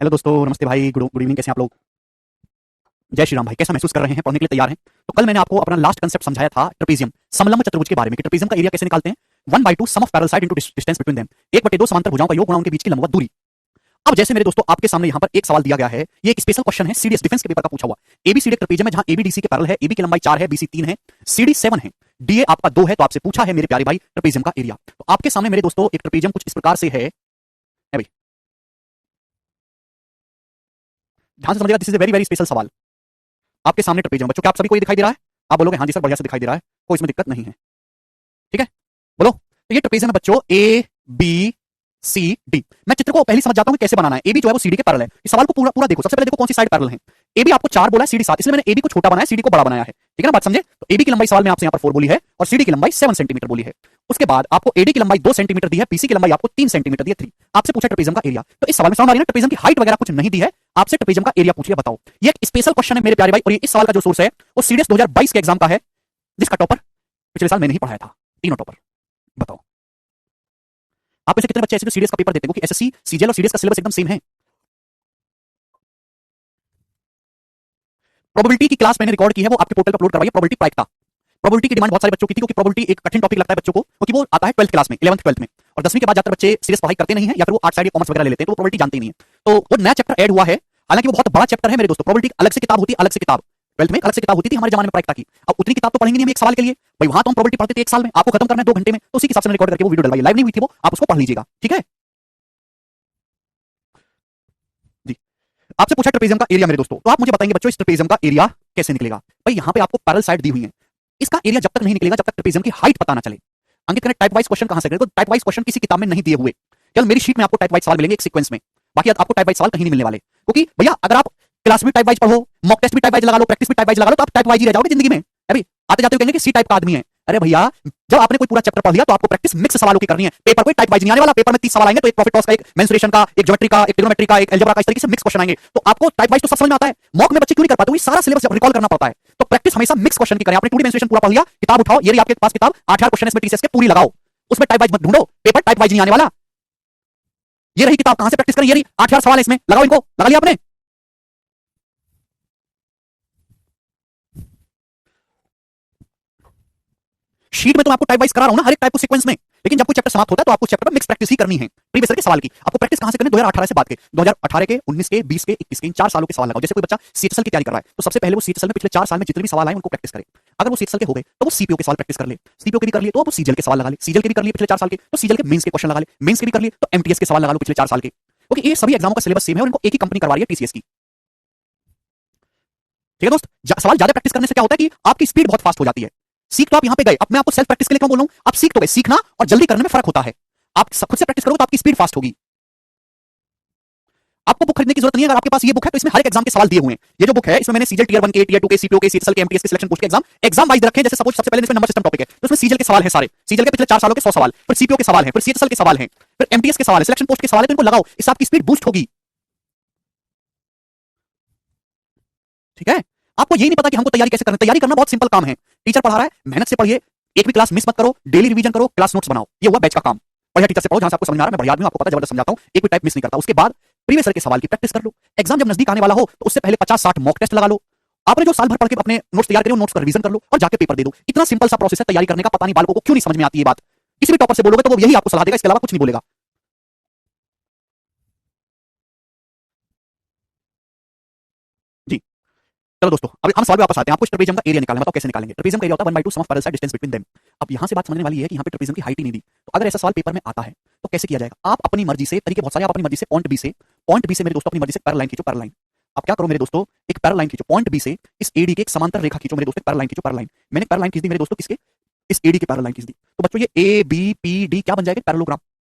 Hello दोस्तों, नमस्ते भाई, गुड इवनिंग। कैसे हैं आप लोग? जय श्री राम भाई। कैसा महसूस कर रहे हैं? पढ़ने के लिए तैयार हैं? तो कल मैंने आपको अपना लास्ट कंसेप्ट समझाया था ट्रेपेजियम, समलंब चतुर्भुज के बारे में कि ट्रेपेजियम का एरिया कैसे निकालते हैं। 1/2 sum of parallel side into distance between them. 1/2 समांतर भुजाओं का योग गुणा उनके बीच की लंबवत दूरी। अब जैसे मेरे दोस्तों आपके सामने यहाँ पर एक सवाल दिया गया है, ये एक स्पेशल क्वेश्चन है, सीडीएस डिफेंस के पेपर का पूछा हुआ। एबीसीडी एक ट्रेपेजियम है जहां एबी डीसी के पैरेलल है, एबी की लंबाई 4 है, बीसी 3 है, सीडी 7 है, डीए आपका 2 है। तो आपसे पूछा है मेरे प्यारे भाई ट्रेपेजियम का एरिया। तो आपके सामने मेरे दोस्तों एक ट्रेपेजियम कुछ इस प्रकार से है भाई, ध्यान से समझिएगा, this is a very very special सवाल। आपके सामने ट्रेपेजियम बच्चों, क्या आप सभी को ये दिखाई दे रहा है? आप बोलोगे हाँ जी सर, बढ़िया से दिखाई दे रहा है, कोई इसमें दिक्कत नहीं है। ठीक है, बोलो। तो ये ट्रेपेजियम है बच्चों, ए बी सी डी। मैं चित्र को पहले समझ जाता हूं कि कैसे बनाना है। एबी जो है वो सीडी के पैरेलल है। इस सवाल को पूरा पूरा देखो। सबसे पहले देखो कौन सी साइड पैरेलल है। एबी आपको 4 बोला है, सीडी 7, इसलिए मैंने एबी को छोटा बनाया, सीडी को बड़ा बनाया है। ठीक है ना, बात समझे? तो एबी की लंबाई सवाल में आपसे यहां पर 4 बोली है और सीडी की लंबाई 7 सेंटीमीटर बोली है। उसके बाद आपको एडी की लंबाई 2 सेंटीमीटर दी है, पीसी की लंबाई आपको 3 सेंटीमीटर दी है, 3। आपसे पूछा ट्रेपेजियम का एरिया। तो इस सवाल में समझ आ रही है ना, ट्रेपेजियम की हाइट वगैरह कुछ नहीं दी है, आपसे ट्रेपेजियम का एरिया पूछ लिया, बताओ। ये एक स्पेशल क्वेश्चन है मेरे प्यारे भाई, और ये इस सवाल का जो सोर्स है वो सीडीएस 2022 के एग्जाम का है, जिसका टॉपर पिछले साल मैंने ही पढ़ाया था। तीनों टॉपर। बताओ आप में से कितने बच्चे ऐसे जो सीडीएस का पेपर देते हैं, क्योंकि एसएससी सीजीएल और सीडीएस का सिलेबस एकदम सेम है। प्रोबेबिलिटी की क्लास मैंने रिकॉर्ड की है, वो आपके पोर्टल पर अपलोड करवाई है, प्रोबेबिलिटी प्रायिकता। प्रोबेबिलिटी की डिमांड बहुत सारे बच्चों की थी, क्योंकि प्रोबेबिलिटी एक कठिन टॉपिक लगता है बच्चों को, क्योंकि वो आता है 12th क्लास में, 11th 12th में, और 10वीं के बाद ज्यादातर बच्चे सीरियस पढ़ाई करते नहीं है, या फिर वो आर्ट साइड या कॉमर्स वगैरह ले लेते हैं, तो वो प्रोबेबिलिटी जानते ही नहीं है। तो वो नया चैप्टर ऐड हुआ है, हालांकि वो बहुत बड़ा चैप्टर है मेरे दोस्तों। प्रोबेबिलिटी अलग से किताब होती है, अलग से किताब 12th में अलग से किताब होती थी हमारे जमाने में प्रायिकता की। अब उतनी किताब तो पढ़ेंगे नहीं हम एक सवाल के लिए भाई, वहां तो हम प्रोबेबिलिटी पढ़ते थे एक साल में, आपको खत्म करना है 2 घंटे में, तो उसी के हिसाब से रिकॉर्ड करके वो वीडियो डलवाई, लाइव नहीं हुई थी वो, आप उसको पढ़ लीजिएगा। ठीक है जी। आपसे पूछा ट्रेपेजियम का एरिया मेरे दोस्तों, तो आप मुझे बताएंगे बच्चों इस ट्रेपेजियम का एरिया कैसे निकलेगा। भाई यहाँ पे आपको पैरेलल साइड दी हुई है, इसका एरिया जब तक नहीं निकलेगा जब तक ट्रेपेजियम की हाइट पता ना चले। अंकित करें टाइप वाइज क्वेश्चन कहां से करें? तो टाइप वाइज क्वेश्चन किसी किताब में नहीं दिए हुए, केवल मेरी शीट में आपको टाइप वाइज सवाल मिलेंगे एक सीक्वेंस में। बाकी आपको टाइप वाइज सवाल कहीं नहीं मिलने वाले, क्योंकि भैया अगर आप क्लास में टाइप वाइज पढ़ो, मॉक टेस्ट भी टाइप वाइज लगा लो, प्रैक्टिस भी टाइप वाइज लगा लो, तो आप टाइप वाइज ही रह जाओगे जिंदगी में। अभी आते जाते कहेंगे कि सी टाइप का आदमी है। अरे भैया, जब आपने कोई पूरा चैप्टर पढ़ लिया तो आपको प्रैक्टिस मिक्स सवालों की करनी है। पेपर कोई टाइप वाइज नहीं आने वाला। पेपर में 30 सवाल आएंगे, तो एक प्रॉफिट लॉस का, एक मेंसुरेशन का, एक ज्योमेट्री का, एक ट्रिग्नोमेट्री का, एक अलजेब्रा का, इस तरीके से मिक्स क्वेश्चन आएंगे। तो आपको टाइप वाइज तो सब समझ में आता है, मॉक में बच्चे क्यों नहीं कर पाते? वही सारा सिलेबस रिकॉल करना पड़ता है। तो प्रैक्टिस हमेशा मिक्स क्वेश्चन की करें। आपने 2D मेंसुरेशन पूरा पढ़ लिया, किताब उठाओ, ये रही आपके पास किताब, 8 क्वेश्चन इसमें टीसीएस के पूरी लगाओ, उसमें टाइप वाइज मत ढूंढो, पेपर टाइप वाइज नहीं आने वाला। ये रही किताब, कहां से प्रैक्टिस करें? ये रही 8 सवाल है इसमें, लगाओ इनको, लगा लिया आपने? शीट में तो मैं आपको टाइप वाइज करा रहा हूं ना, हर एक टाइप को सीक्वेंस में, लेकिन जब कोई चैप्टर समाप्त होता है तो आपको चैप्टर में मिक्स प्रैक्टिस ही करनी है। प्रीवियस ईयर के सवाल की आपको प्रैक्टिस कहां से करनी है? 2018 से बाद के, 2018 के, 19 के, 20 के, 21 के, इन 4 सालों के सवाल लगाओ। जैसे कोई बच्चा सीएचएसएल की तैयारी कर रहा है, तो सबसे पहले वो सीएचएसएल में पिछले 4 साल में जितने भी सवाल आए उनको प्रैक्टिस करे। अगर वो सीएचएसएल के हो गए तो वो सीपीओ के सवाल प्रैक्टिस कर ले, सीपीओ के भी कर लिए तो वो सीजीएल के सवाल लगा ले, सीजीएल के भी कर लिए पिछले 4 साल के, तो सीजीएल के मेंस के क्वेश्चन लगा ले, मेंस के भी कर लिए तो एमटीएस के सवाल लगा लो पिछले 4 साल के, क्योंकि ये सभी एग्जामों का सिलेबस सेम है और इनको एक ही कंपनी करवा रही है, टीसीएस की। ठीक है दोस्त, सवाल ज्यादा प्रैक्टिस करने से क्या होता है कि आपकी स्पीड बहुत फास्ट हो जाती है। सीख तो आप यहां पे गए, अब मैं आपको सेल्फ प्रैक्टिस के लिए क्यों बोल रहा हूं? आप सीख तो गए, सीखना और जल्दी करने में फर्क होता है। आप खुद से प्रैक्टिस करोगे तो आपकी स्पीड फास्ट होगी। आपको बुक खरीदने की जरूरत नहीं है। अगर आपके पास ये बुक है तो इसमें हर एक एग्जाम के सवाल दिए हुए हैं। ये जो बुक है इसमें मैंने सीजीएल टियर 1 के, टियर 2 के, सीपीओ के, सीएचएसएल के, एमटीएस के, सिलेक्शन पोस्ट के एग्जाम वाइज रखे हैं। जैसे सपोज सबसे पहले इसमें नंबर सिस्टम टॉपिक है, तो इसमें सीजीएल के सवाल है सारे, सीजीएल के पिछले 4 सालों के 100 सवाल, फिर सीपीओ के सवाल है, फिर सीएचएसएल के सवाल है, फिर एमटीएस के सवाल है, सिलेक्शन पोस्ट के सवाल है, तो इनको लगाओ, इससे आपकी स्पीड बूस्ट होगी। ठीक है, आपको यही नहीं पता कि हमको तैयारी कैसे करना है। तैयारी करना बहुत सिंपल काम है, टीचर पढ़ा रहा है, मेहनत से पढ़िए, एक भी क्लास मिस मत करो, डेली रिवीजन करो, क्लास नोट्स बनाओ, ये हुआ बैच का काम। बढ़िया टीचर से पढ़ो, जहां से आपको समझ आ रहा है। मैं बढ़िया आदमी हूं, आपको पता है, जबरदस्त समझाता हूं, एक भी टाइप मिस नहीं करता। उसके बाद प्रीवियस ईयर के सवाल की प्रैक्टिस कर लो। एग्जाम जब नजदीक आने वाला हो तो उससे पहले 50-60 मॉक टेस्ट लगा लो। आपने जो साल भर पढ़ के अपने नोट्स तैयार करे, नोट्स का रिवीजन कर लो और जाके पेपर दे दो। इतना सिंपल सा प्रोसेस है तैयारी करने का। पता नहीं बालकों को क्यों नहीं समझ में आती है बात। किसी भी टॉपर से बोलोगे तो वो यही आपको सलाह देगा, इसके अलावा कुछ नहीं बोलेगा। जी चलो दोस्तों, अभी हम सवाल पे वापस आते हैं। आपको ट्रेपेजियम का एरिया निकालना है, बताओ कैसे निकालेंगे? ट्रेपेजियम का एरिया होता है 1/2 sum of parallel side distance between them. अब यहां से बात समझने वाली है कि यहां पे ट्रेपेजियम की हाइट ही नहीं दी, तो अगर ऐसा सवाल पेपर में आता है तो कैसे किया जाएगा? आप अपनी मर्जी से, तरीके बहुत सारे, आप अपनी मर्जी से पॉइंट बी से मेरे दोस्तों अपनी मर्जी से पैरेलल लाइन खींचो, पैरेलल लाइन। अब क्या करो मेरे दोस्तों, एक पैरेलल लाइन खींचो पॉइंट बी से, इस एडी के एक समांतर रेखा खींचो मेरे दोस्तों, पैरेलल लाइन खींचो, पैरेलल लाइन। मैंने पैरेलल लाइन खींच दी मेरे दोस्तों, किसके? इस एडी के पैरेलल लाइन खींच दी। तो बच्चों ये ए बी पी डी क्या बन जाएगा? पैरेललोग्राम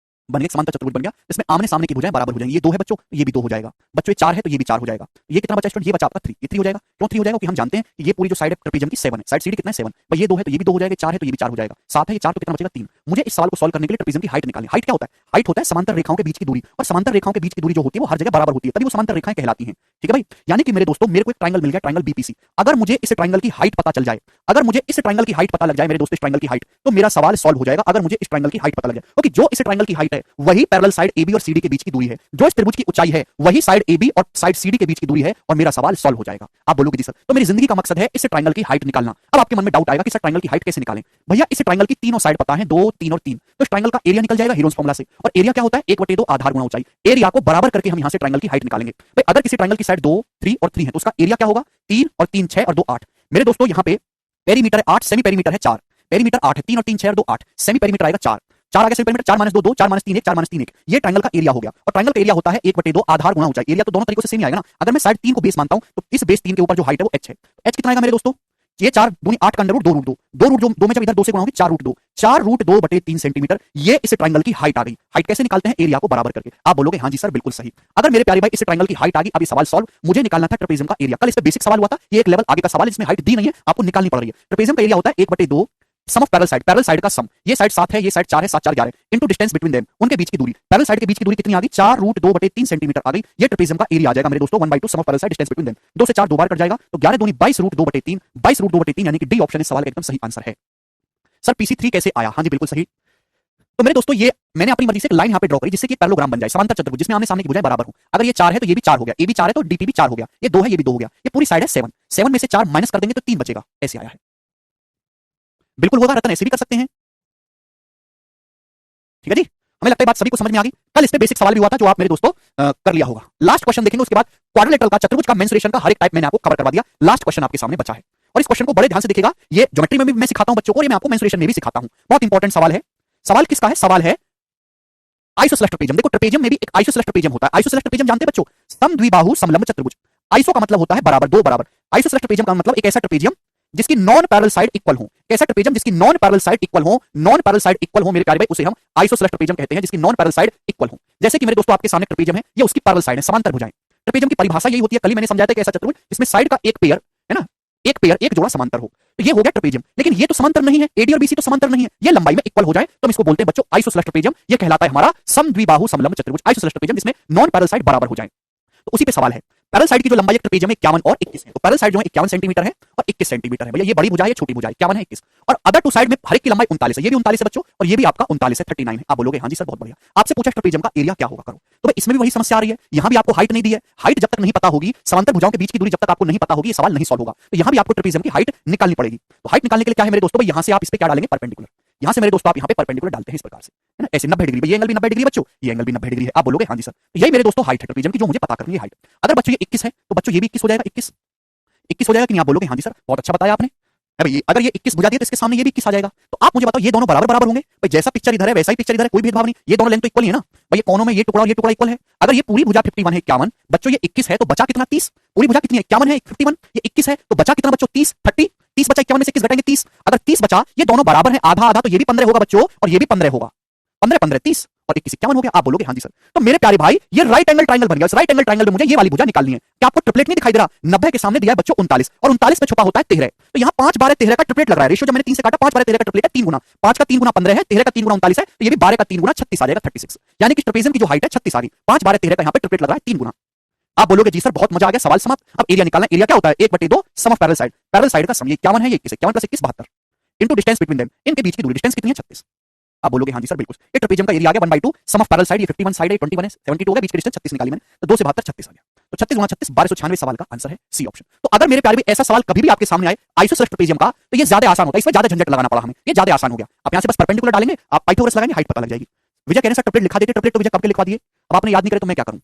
बन गया, समांतर चतुर्भुज बन गया, जिसमें आमने सामने की भुजाएं बराबर हो जाएंगी। ये 2 है बच्चों, ये भी 2 हो जाएगा। बच्चों ये 4 है तो ये भी 4 हो जाएगा। ये कितना बचा स्टूडेंट? ये बचा आपका 3, ये 3 हो जाएगा। क्यों 3 हो जाएगा? क्योंकि हम जानते हैं कि ये पूरी जो साइड है ट्रेपेजियम की 7 है, साइड सीडी कितना है? 7। भाई ये 2 है तो ये भी 2 हो जाएगा, 4 है तो ये भी 4 हो जाएगा, 7 है, ये 4 तो कितना बचेगा? 3। मुझे इस सवाल को सॉल्व करने के लिए ट्रेपेजियम की हाइट निकालनी। हाइट क्या होता है? हाइट होता है समांतर रेखाओं के बीच की दूरी, और समांतर रेखाओं के बीच की दूरी जो होती है वो हर जगह बराबर होती है, तभी वो समांतर रेखाएं कहलाती हैं। ठीक है भाई, यानी कि मेरे दोस्तों मेरे को एक ट्रायंगल मिल गया, ट्रायंगल बीपीसी। अगर मुझे इस ट्रायंगल की हाइट पता चल जाए, अगर मुझे इस ट्रायंगल की हाइट पता लग जाए मेरे दोस्तों, इस ट्रायंगल की हाइट, तो मेरा सवाल सॉल्व हो जाएगा। अगर मुझे इस ट्रायंगल की हाइट पता लग जाए, क्योंकि जो इस ट्रायंगल की हाइट है वही पैरेलल साइड AB और CD के बीच की दूरी है। जो इस त्रिभुज की ऊंचाई है वही साइड AB और साइड CD के बीच की दूरी है और मेरा सवाल सॉल्व हो जाएगा। आप बोलोगे जी सर, तो मेरी जिंदगी का मकसद है इस ट्रायंगल की हाइट निकालना। अब आपके मन में डाउट आएगा कि सर ट्रायंगल की हाइट कैसे निकालें? भैया इस ट्रायंगल की तीनों साइड पता है, 2, 3 और 3, तो इस ट्रायंगल का एरिया निकल जाएगा हीरोज फॉर्मूला से। और एरिया क्या होता है? 1/2 आधार गुणा ऊंचाई। एरिया को बराबर करके हम यहां से ट्रायंगल की हाइट निकालेंगे। भाई अगर किसी ट्रायंगल की साइड 2, 3 और 3 है तो उसका एरिया क्या होगा? 3 और 3 6 और 2 8। मेरे दोस्तों यहाँ पे पेरीमीटर है 8, सेमी पेरीमीटर है 4, पेरीमीटर 8 है, 3 और 3 6 और 2 8, सेमी पेरीमीटर आएगा 4, 4 आ गया सेमी पेरीमीटर, 4 - 2 2, 4 - 3 1, 4 - 3 1। ये ट्रायंगल का एरिया हो गया। और ट्रायंगल का एरिया होता है 1/2 आधार गुणा ऊंचाई। एरिया तो दोनों तरीकों से सेम ही आएगा ना। अगर मैं साइड 3 को बेस मानता हूं तो इस बेस 3 के ऊपर जो हाइट है वो h है। h कितना आएगा मेरे दोस्तों? ये 4 दूनी 8 का अंडर रूट 2 रूट 2, 2 रूट 2 में जब इधर 2 से गुणा होगी 4 रूट 2, 4 रूट 2/3 सेंटीमीटर। ये इस ट्रायंगल की हाइट आ गई। हाइट कैसे निकालते हैं? एरिया को बराबर करके। आप बोलोगे हां जी सर बिल्कुल सही। अगर मेरे प्यारे भाई इस ट्रायंगल की हाइट आ गई, अब ये सवाल सॉल्व। मुझे निकालना था ट्रेपेजियम का एरिया। कल इस पे बेसिक सवाल हुआ था, ये एक लेवल आगे का सवाल, इसमें हाइट दी नहीं है, आपको निकालनी पड़ रही है। ट्रेपेजियम का एरिया होता है 1/2 sum of parallel side, parallel side का सम। ये साइड 7 है, ये साइड 4 है, 7 4 11 इनटू डिस्टेंस बिटवीन देम, उनके बीच की दूरी। पैरेलल साइड के बीच की दूरी कितनी आ गई? 4 रूट 2/3 सेंटीमीटर आ गई। ये ट्रेपेजियम का एरिया आ जाएगा मेरे दोस्तों 1/2 sum of parallel side distance between them. 2 से 4 दो बार कट जाएगा तो 11 दूनी 22 रूट 2/3, 22 रूट 2/3 यानी कि डी ऑप्शन इस सवाल का एकदम सही आंसर है। सर PC3 कैसे आया? हाँ जी बिल्कुल सही। तो मेरे दोस्तों ये मैंने अपनी मर्जी से एक लाइन यहाँ पे ड्रॉ करी जिससे कि पैरेललोग्राम बन जाए, समांतर चतुर्भुज जिसमें आमने सामने की भुजाएं बराबर हो। अगर ये 4 है तो ये भी 4 हो गया, AB 4 है तो DP भी 4 हो गया, ये 2 है ये भी 2 हो गया, ये पूरी साइड है 7, 7 में से 4 माइनस कर देंगे तो 3 बचेगा। ऐसे आया है। बिल्कुल होगा रतन, ऐसे भी कर सकते हैं। ठीक है जी, हमें लगता है बात सभी को समझ में आ गई। कल इस पे बेसिक सवाल भी हुआ था जो आप मेरे दोस्तों कर लिया होगा। लास्ट क्वेश्चन देखेंगे, उसके बाद क्वाड्रिलेटरल का, चतुर्भुज का मेंसुरेशन का हर एक टाइप मैंने आपको कवर करवा दिया। लास्ट क्वेश्चन आपके सामने बचा है और इस क्वेश्चन को बड़े ध्यान से देखिएगा। ये ज्योमेट्री में भी मैं सिखाता हूं बच्चों को और ये मैं आपको मेंसुरेशन में भी सिखाता हूं। बहुत इंपॉर्टेंट सवाल है। सवाल किसका है? सवाल है आइसोसेलेस ट्रेपेजियम। देखो ट्रेपेजियम में भी एक आइसोसेलेस ट्रेपेजियम होता है। आइसोसेलेस ट्रेपेजियम जानते हैं बच्चों? समद्विबाहु समलंब चतुर्भुज। आइसो का मतलब होता है बराबर, दो बराबर। आइसोसेलेस ट्रेपेजियम का मतलब एक ऐसा ट्रेपेजियम जिसकी नॉन पैरेलल साइड इक्वल हो। कैसा ट्रेपेजियम? जिसकी नॉन पैरेलल साइड इक्वल हो। नॉन पैरेलल साइड इक्वल हो मेरे प्यारे भाई, उसे हम आइसोसेलेस ट्रेपेजियम कहते हैं, जिसकी नॉन पैरेलल साइड इक्वल हो। जैसे कि मेरे दोस्तों आपके सामने ट्रेपेजियम है, ये उसकी पैरेलल साइड है, समांतर भुजाएं। ट्रेपेजियम की परिभाषा यही होती है, कल ही मैंने समझाया था कि ऐसा चतुर्भुज जिसमें साइड का एक पेयर है ना, एक पेयर एक जोड़ा समांतर हो, तो ये हो गया ट्रेपेजियम। लेकिन ये तो समांतर नहीं है, AD और BC तो समांतर नहीं है, ये लंबाई में इक्वल हो जाए तो हम इसको बोलते हैं बच्चों आइसोसेलेस ट्रेपेजियम। ये कहलाता है हमारा समद्विबाहु समलंब चतुर्भुज, आइसोसेलेस ट्रेपेजियम जिसमें नॉन पैरेलल साइड बराबर हो जाए। तो उसी पे सवाल है। पैरेलल साइड की जो लंबाई है ट्रेपेजियम में 51 और 21 है। तो पैरेलल साइड जो है 51 सेंटीमीटर है और 21 सेंटीमीटर है। भैया ये बड़ी भुजा है, छोटी भुजा है, 51 है 21। और अदर टू साइड में हर एक की लंबाई 39 है। ये भी 39 है बच्चों और ये भी आपका 39 है, 39 है। आप बोलोगे हां जी सर बहुत बढ़िया। आपसे पूछा ट्रेपेजियम का एरिया क्या होगा, करो। तो भाई इसमें भी वही समस्या आ रही है। यहां भी आपको हाइट नहीं दी है। हाइट जब तक नहीं पता होगी, समांतर भुजाओं के बीच की दूरी जब तक आपको नहीं पता होगी, ये सवाल नहीं सॉल्व होगा। तो यहां भी आपको ट्रेपेजियम की हाइट निकालनी पड़ेगी। तो हाइट निकालने के लिए क्या है मेरे दोस्तों? भाई यहां से आप इस पे क्या डालेंगे? परपेंडिकुलर। यहां से मेरे दोस्तों आप यहां पे परपेंडिकुलर डालते हैं इस प्रकार से, है ना, ऐसे 90 डिग्री। ये एंगल भी 90 डिग्री बच्चों, ये एंगल भी 90 डिग्री है। आप बोलोगे हां जी सर। तो यही मेरे दोस्तों हाइट है ट्रेपेजियम की जो मुझे पता करनी है हाइट। अगर बच्चों ये 21 है तो बच्चों ये भी 21 हो जाएगा, 21 हो जाएगा कि नहीं? आप बोलोगे हां जी सर बहुत अच्छा बताया आपने। अरे अगर ये 21 भुजा दी तो इसके सामने ये भी 21 आ जाएगा। तो आप मुझे बताओ ये दोनों बराबर बराबर होंगे? भाई जैसा पिक्चर इधर है वैसा ही पिक्चर इधर है, कोई भेदभाव नहीं। ये दोनों लेंथ तो इक्वल ही है ना। भाई ये कोनों में ये टुकड़ा और ये टुकड़ा इक्वल है। अगर ये पूरी भुजा 51 है, 51 बच्चों ये 21 है तो बचा कितना? 30। पूरी भुजा कितनी है? 51 है, 51, ये 21 है तो बचा कितना बच्चों? 30, 30। 30 बचा, 51 में से 21 घटाएंगे 30। अगर 30 बचा, ये दोनों बराबर है, आधा आधा, तो ये भी 15 होगा बच्चों और ये भी 15 होगा। 15 15 30 और 21 51 हो गया। आप बोलोगे हां जी सर। तो मेरे प्यारे भाई ये राइट एंगल ट्रायंगल बन गया। इस राइट एंगल ट्रायंगल में मुझे ये वाली भुजा निकालनी है। क्या आपको ट्रिपलेट नहीं दिखाई दे रहा? 90 के सामने दिया है बच्चों 39 और 39 में छुपा होता है 13। तो यहाँ 5 12 13 का ट्रिपलेट लग रहा है। रेशियो जब मैंने 3 से काटा, 5 12 13 का ट्रिपलेट है 3 गुना। 5 का 3 गुना 15 है, 13 का 3 गुना 39 है, तो ये भी 12 का 3 गुना 36 आ जाएगा, 36। यानी कि ट्रेपेजियम की जो हाइट है 36 आ गई। 5 12 13 का यहाँ पे ट्रिपलेट लग रहा है 3 गुना। आप बोलोगे जी सर बहुत मजा आ गया, सवाल समाप्त। अब एरिया निकालना। एरिया क्या होता है? 1/2 sum of parallel side. Parallel side का सम ये 51 है, ये 21 है, 51 + 21 72 इनटू डिस्टेंस बिटवीन देम, इनके बीच की दूरी। डिस्टेंस कितनी है? 36। आप बोलोगे हां जी सर बिल्कुल। ये ट्रेपेजियम का एरिया आ गया 1/2 सम ऑफ पैरेलल साइड। ये 51 साइड है, 21 है, 72 हो गया, बीच की डिस्टेंस 36 निकाली मैंने, तो 2 से 72 36 आ गया। तो 36 गुणा 36 1296 सवाल का आंसर है सी ऑप्शन। तो अगर मेरे प्यारे भी ऐसा सवाल कभी भी आपके सामने आए आइसोसेलेस ट्रेपेजियम का, तो ये ज्यादा आसान होता है, इसमें ज्यादा झंझट लगाना पड़ा हमें, ये ज्यादा आसान हो गया। आप यहां से बस परपेंडिकुलर डालेंगे, आप पाइथागोरस लगाएंगे, हाइट पता लग जाएगी। विजय कह रहे हैं सर ट्रिपलेट लिखा देते। ट्रिपलेट तो विजय कब के लिखवा दिए? अब आपने याद नहीं करे तो मैं क्या करूं?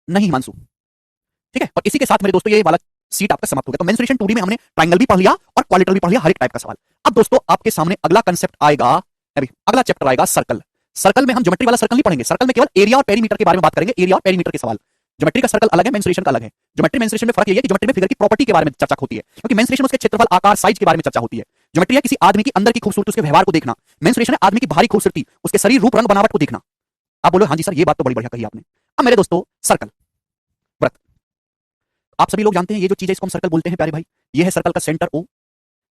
नहीं हिमांशु, ठीक है। और इसी के साथ मेरे दोस्तों ये वाला सीट आपका समाप्त हो गया। तो मेंसुरेशन 2D में हमने ट्रायंगल भी पढ़ लिया और क्वाड्रिलेटरल भी पढ़ लिया, हर एक टाइप का सवाल। अब दोस्तों आपके सामने अगला कांसेप्ट आएगा, अभी अगला चैप्टर आएगा सर्कल। सर्कल में हम ज्योमेट्री वाला सर्कल नहीं पढ़ेंगे। सर्कल में केवल एरिया और पेरीमीटर के बारे में बात करेंगे। एरिया और पेरीमीटर के सवाल। ज्योमेट्री का सर्कल अलग है, मेंसुरेशन का अलग है। ज्योमेट्री मेंसुरेशन में फर्क ये है कि ज्योमेट्री में फिगर की प्रॉपर्टी के बारे में चर्चा होती है, क्योंकि मेंसुरेशन उसके क्षेत्रफल, आकार, साइज के बारे में चर्चा होती है। ज्योमेट्री है किसी आदमी की अंदर की खूबसूरती, उसके व्यवहार को देखना। मेंसुरेशन है आदमी की बाहरी खूबसूरती, उसके शरीर, रूप, रंग, बनावट को देखना। आप बोलो हां जी सर ये बात तो बड़ी बढ़िया कही आपने। अब मेरे दोस्तों सर्कल, व्रत, आप सभी लोग जानते हैं ये जो चीज है इसको हम सर्कल बोलते हैं प्यारे भाई। ये है सर्कल का सेंटर O है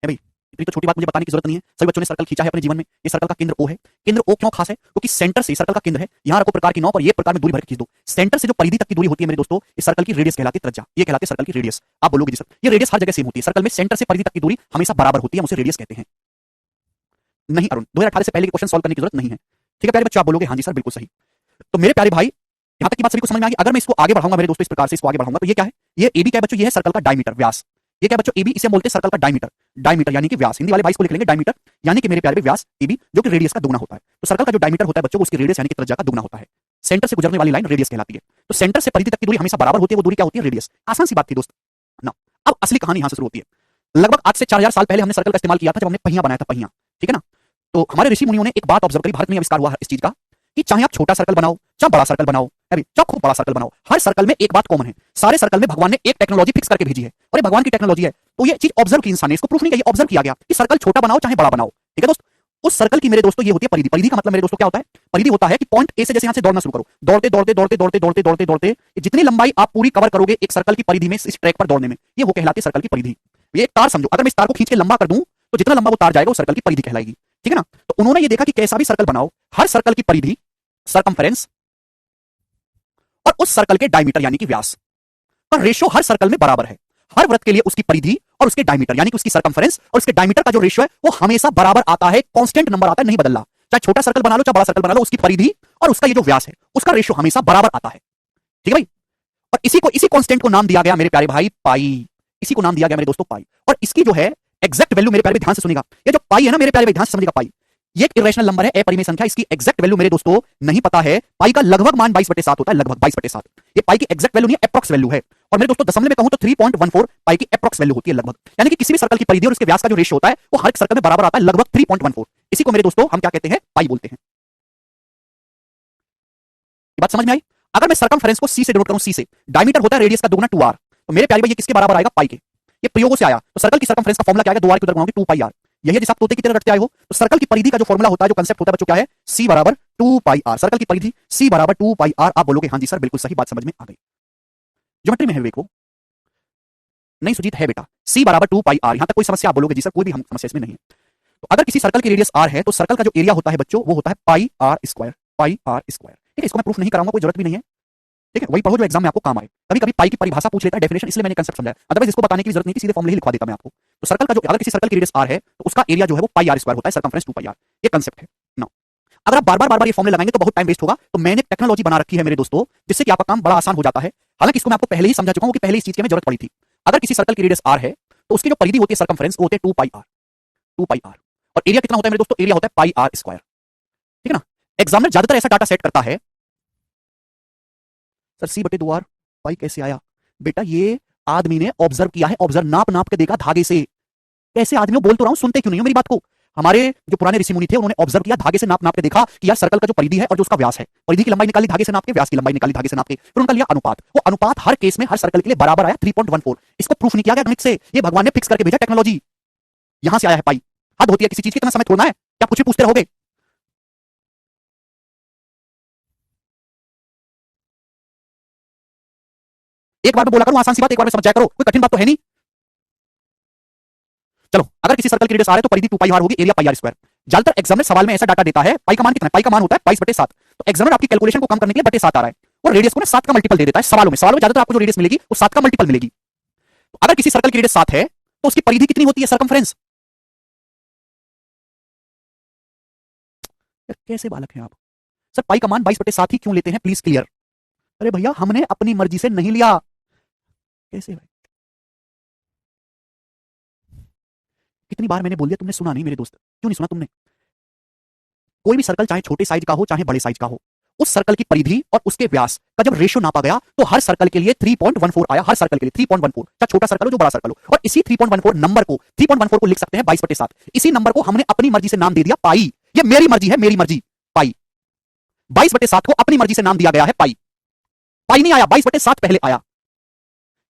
भाई। इतनी तो छोटी बात मुझे बताने की जरूरत नहीं है, सभी बच्चों ने सर्कल खींचा है अपने जीवन में। ये सर्कल का केंद्र O है। केंद्र O क्यों खास है? क्योंकि सेंटर से सर्कल का केंद्र है, यहां रखो प्रकार की नॉक और ये प्रकार में दूरी भर के खींच दो। सेंटर से जो परिधि तक की दूरी होती है मेरे दोस्तों, इस सर्कल की रेडियस कहलाती है त्रिज्या। ये कहलाती है सर्कल की रेडियस। आप बोलोगे जी सर ये रेडियस हर जगह सेम होती है? सर्कल में सेंटर से परिधि तक की दूरी हमेशा बराबर होती है, हम उसे रेडियस कहते हैं। नहीं अरुण, 2018 से पहले के क्वेश्चन सॉल्व करने की जरूरत नहीं है। ठीक है प्यारे बच्चों, आप बोलोगे हाँ जी सर बिल्कुल सही। तो मेरे प्यारे भाई यहां तक की बात सभी को समझ में आ गई। अगर मैं इसको आगे बढ़ाऊंगा मेरे दोस्तों, इस प्रकार से इसको आगे बढ़ाऊंगा, तो ये क्या है, ये एबी क्या है बच्चों, ये है सर्कल का डायमीटर, व्यास। ये क्या है बच्चों, एबी, इसे बोलते हैं सर्कल का डायमीटर। डायमीटर यानी कि व्यास, हिंदी वाले 22 को लिख लेंगे डायमीटर, यानी कि मेरे प्यारे व्यास एबी, जो कि रेडियस का दुगना होता है। तो सर्कल का जो डायमीटर होता है बच्चों, उसकी रेडियस यानी कि त्रिज्या का दुगना होता है। सेंटर से गुजरने वाली लाइन रेडियस कहलाती है। तो सेंटर से परिधि तक की दूरी हमेशा बराबर होती है, वो दूरी क्या होती है, रेडियस। आसान सी बात थी दोस्त ना। अब असली कहानी यहां से शुरू होती है। लगभग आज से 4000 साल पहले हमने सर्कल का इस्तेमाल किया था, जब हमने पहिया बनाया था, पहिया, ठीक है ना। तो हमारे ऋषि मुनियों ने एक बात ऑब्जर्व करी, भारत में आविष्कार हुआ इस चीज का, कि चाहे आप छोटा सर्कल बनाओ चाहे बड़ा सर्कल बनाओ, अभी चाहे खूब बड़ा सर्कल बनाओ, हर सर्कल में एक बात कॉमन है, सारे सर्कल में भगवान ने एक टेक्नोलॉजी फिक्स करके भेजी है, और ये भगवान की टेक्नोलॉजी है। तो ये चीज ऑब्जर्व की इंसान ने, इसको प्रूफ नहीं किया, ये ऑब्जर्व किया गया कि सर्कल छोटा बनाओ चाहे बड़ा बनाओ, ठीक है दोस्त। उस सर्कल की मेरे दोस्तों ये होती है परिधि। परिधि का मतलब मेरे दोस्तों क्या होता है, परिधि होता है कि पॉइंट ए से जैसे यहां से दौड़ना शुरू करो, दौड़ते दौड़ते दौड़ते दौड़ते दौड़ते दौड़ते दौड़ते जितनी लंबाई आप पूरी कवर करोगे एक सर्कल की परिधि में, इस ट्रैक पर दौड़ने में, ये वो कहलाती है सर्कल की परिधि। ये एक तार समझो, अगर मैं इस तार को खींच के लंबा कर दूं तो जितना लंबा वो तार जाएगा वो सर्कल की परिधि कहलाएगी, ठीक है ना। तो उन्होंने ये देखा कि कैसा भी सर्कल बनाओ, हर सर्कल की परिधि, सर्कमफेरेंस, और उस सर्कल के डायमीटर यानी कि व्यास का रेशियो हर सर्कल में बराबर है। हर वृत्त के लिए उसकी परिधि और उसके डायमीटर यानी कि उसकी सर्कमफेरेंस और उसके डायमीटर का जो रेशियो है वो हमेशा बराबर आता है, कांस्टेंट नंबर आता है, नहीं बदलता। चाहे छोटा सर्कल बना लो चाहे बड़ा सर्कल बना लो, उसकी परिधि और उसका ये जो व्यास है उसका रेशियो हमेशा बराबर आता है, ठीक है भाई। और इसी कांस्टेंट को नाम दिया गया मेरे प्यारे भाई पाई। इसी को नाम दिया गया मेरे दोस्तों पाई। और इसकी जो है एग्जैक्ट वैल्यू मेरे प्यारे ध्यान से सुनिएगा, ये जो पाई है ना मेरे प्यारे भाई, ध्यान से समझिएगा, पाई ये एक इरेशनल नंबर है, अपरिमेय संख्या। इसकी एग्जैक्ट वैल्यू मेरे दोस्तों नहीं पता है। पाई का लगभग मान 22/7 होता है, लगभग 22/7। ये पाई की एग्जैक्ट वैल्यू नहीं है, अप्रॉक्स वैल्यू है। और मेरे दोस्तों दशमलव में कहूं तो 3.14 पाई की अप्रॉक्स वैल्यू होती है, लगभग। यानी कि किसी भी सर्कल की परिधि और उसके व्यास का जो रेशियो होता है वो हर एक सर्कल में बराबर आता है, लगभग 3.14। इसी को मेरे दोस्तों हम क्या कहते हैं, पाई बोलते हैं। ये बात समझ में आई। अगर मैं सर्कमफेरेंस को सी से डिनोट करूं, सी से, डायमीटर होता है रेडियस का दुगना 2r, तो मेरे प्यारे भाई ये किसके बराबर आएगा, पाई के। ये प्रयोगों से आया। तो सर्कल की सर्कमफेरेंस का फॉर्मूला क्या है, 2r की उधर बनाओगे 2 पाई r। यही है जिसे आप तोते की तरह रटते आए हो। तो सर्कल की परिधि का जो फॉर्मूला होता है, जो कांसेप्ट होता है बच्चों, क्या है, c बराबर 2 पाई r। सर्कल की परिधि c बराबर 2 पाई r। आप बोलोगे हाँ जी सर बिल्कुल सही, बात समझ में आ गई। ज्योमेट्री में है विवेक वो, नहीं सुजीत है बेटा, c बराबर 2 पाई r। यहां तक कोई समस्या, आप बोलोगे जी सर कोई भी हम समस्या इसमें नहीं है। तो अगर किसी सर्कल की रेडियस r है तो सर्कल का जो एरिया होता है बच्चों वो होता है पाई r स्क्वायर, पाई r स्क्वायर, ठीक है। इसको मैं प्रूफ नहीं कराऊंगा, कोई जरूरत भी नहीं है, ठीक है। वही पढ़ो जो एग्जाम में आपको काम आए। कभी कभी पाई की परिभाषा पूछ लेता है, डेफिनेशन, इसलिए मैंने कंसेप्ट समझाया, अदरवाइज इसको बताने की जरूरत नहीं थी, सीधे फॉर्मूले ही लिखवा देता मैं आपको। तो सर्कल का जो, अगर किसी सर्कल की रेडियस r है तो उसका एरिया जो है वो पाई r स्क्वायर होता है, सर्कमफेरेंस 2 पाई r। ये कंसेप्ट है ना। अगर आप बार बार ये फॉर्मूले लगाएंगे तो बहुत टाइम वेस्ट होगा। तो मैंने टेक्नोलॉजी बना रखी है मेरे दोस्तों, जिससे कि आपका काम बड़ा आसान हो जाता है। हालांकि इसको मैं आपको पहले ही समझा चुका हूं कि पहले इस चीज की हमें जरूरत पड़ी थी। अगर किसी सर्कल की रेडियस r है तो उसकी जो परिधि होती है सर्कमफेरेंस वो होती है 2 पाई r, 2 पाई r। और एरिया कितना होता है मेरे दोस्तों, एरिया होता है पाई r स्क्वायर, ठीक है ना। एग्जामिनर ज्यादातर ऐसा डाटा सेट करता है, सर c/2r पाई कैसे आया बेटा, ये आदमी ने ऑब्जर्व किया है, ऑब्जर्व नाप नाप के देखा धागे से। कैसे आदमियों, बोल तो रहा हूं, सुनते क्यों नहीं हो मेरी बात को। हमारे जो पुराने ऋषि मुनि थे उन्होंने ऑब्जर्व किया, धागे से नाप नाप के देखा कि यार सर्कल का जो परिधि है और जो उसका व्यास है, परिधि की लंबाई निकाली धागे से नाप के, व्यास की लंबाई निकाली धागे से नाप के, फिर उनका लिया अनुपात। वो अनुपात हर केस में हर सर्कल के लिए बराबर आया 3.14। इसको प्रूफ नहीं किया गया गणित से, ये भगवान ने फिक्स करके भेजा, टेक्नोलॉजी यहां से आया है पाई। हद होती है किसी चीज की, इतना समय छोड़ना है क्या, कुछ भी पूछते रहोगे। एक बार में बोला करो आसान सी बात, एक बार में समझ जाया करो, कोई कठिन बात तो है नहीं। चलो, अगर किसी सर्कल की रेडियस r है तो परिधि 2 पाई r होगी, एरिया पाई r स्क्वायर। ज्यादातर एग्जामिनर सवाल में ऐसा डाटा देता है, पाई का मान कितना है, पाई का मान होता है 22/7। तो एग्जामिनर आपकी कैलकुलेशन को कम करने के लिए 7 आ रहा है, और रेडियस को ना 7 का मल्टीपल दे देता है सवालों में। सवालों में ज्यादातर आपको जो रेडियस मिलेगी वो 7 का मल्टीपल मिलेगी। तो अगर किसी सर्कल की रेडियस 7 है तो उसकी परिधि कितनी होती है, सर्कमफ्रेंस। कैसे बालक हैं आप, सर पाई का मान 22/7 ही क्यों लेते हैं, प्लीज क्लियर। अरे भैया हमने अपनी मर्जी से नहीं लिया। कैसे भाई, कितनी बार मैंने बोल दिया, तुमने सुना नहीं मेरे दोस्त, क्यों नहीं सुना तुमने। कोई भी सर्कल चाहे छोटे साइज का हो चाहे बड़े साइज का हो, उस सर्कल की परिधि और उसके व्यास का जब रेशियो नापा गया तो हर सर्कल के लिए 3.14 आया, हर सर्कल के लिए 3.14, चाहे छोटा सर्कल हो जो बड़ा सर्कल हो। और इसी 3.14 नंबर को, 3.14 को लिख सकते हैं 22/7। इसी नंबर को हमने अपनी मर्जी से नाम दे दिया पाई। ये मेरी मर्जी है, मेरी मर्जी, पाई। 22/7 को अपनी मर्जी से नाम दिया गया है पाई। पाई नहीं आया, 22/7 पहले आया।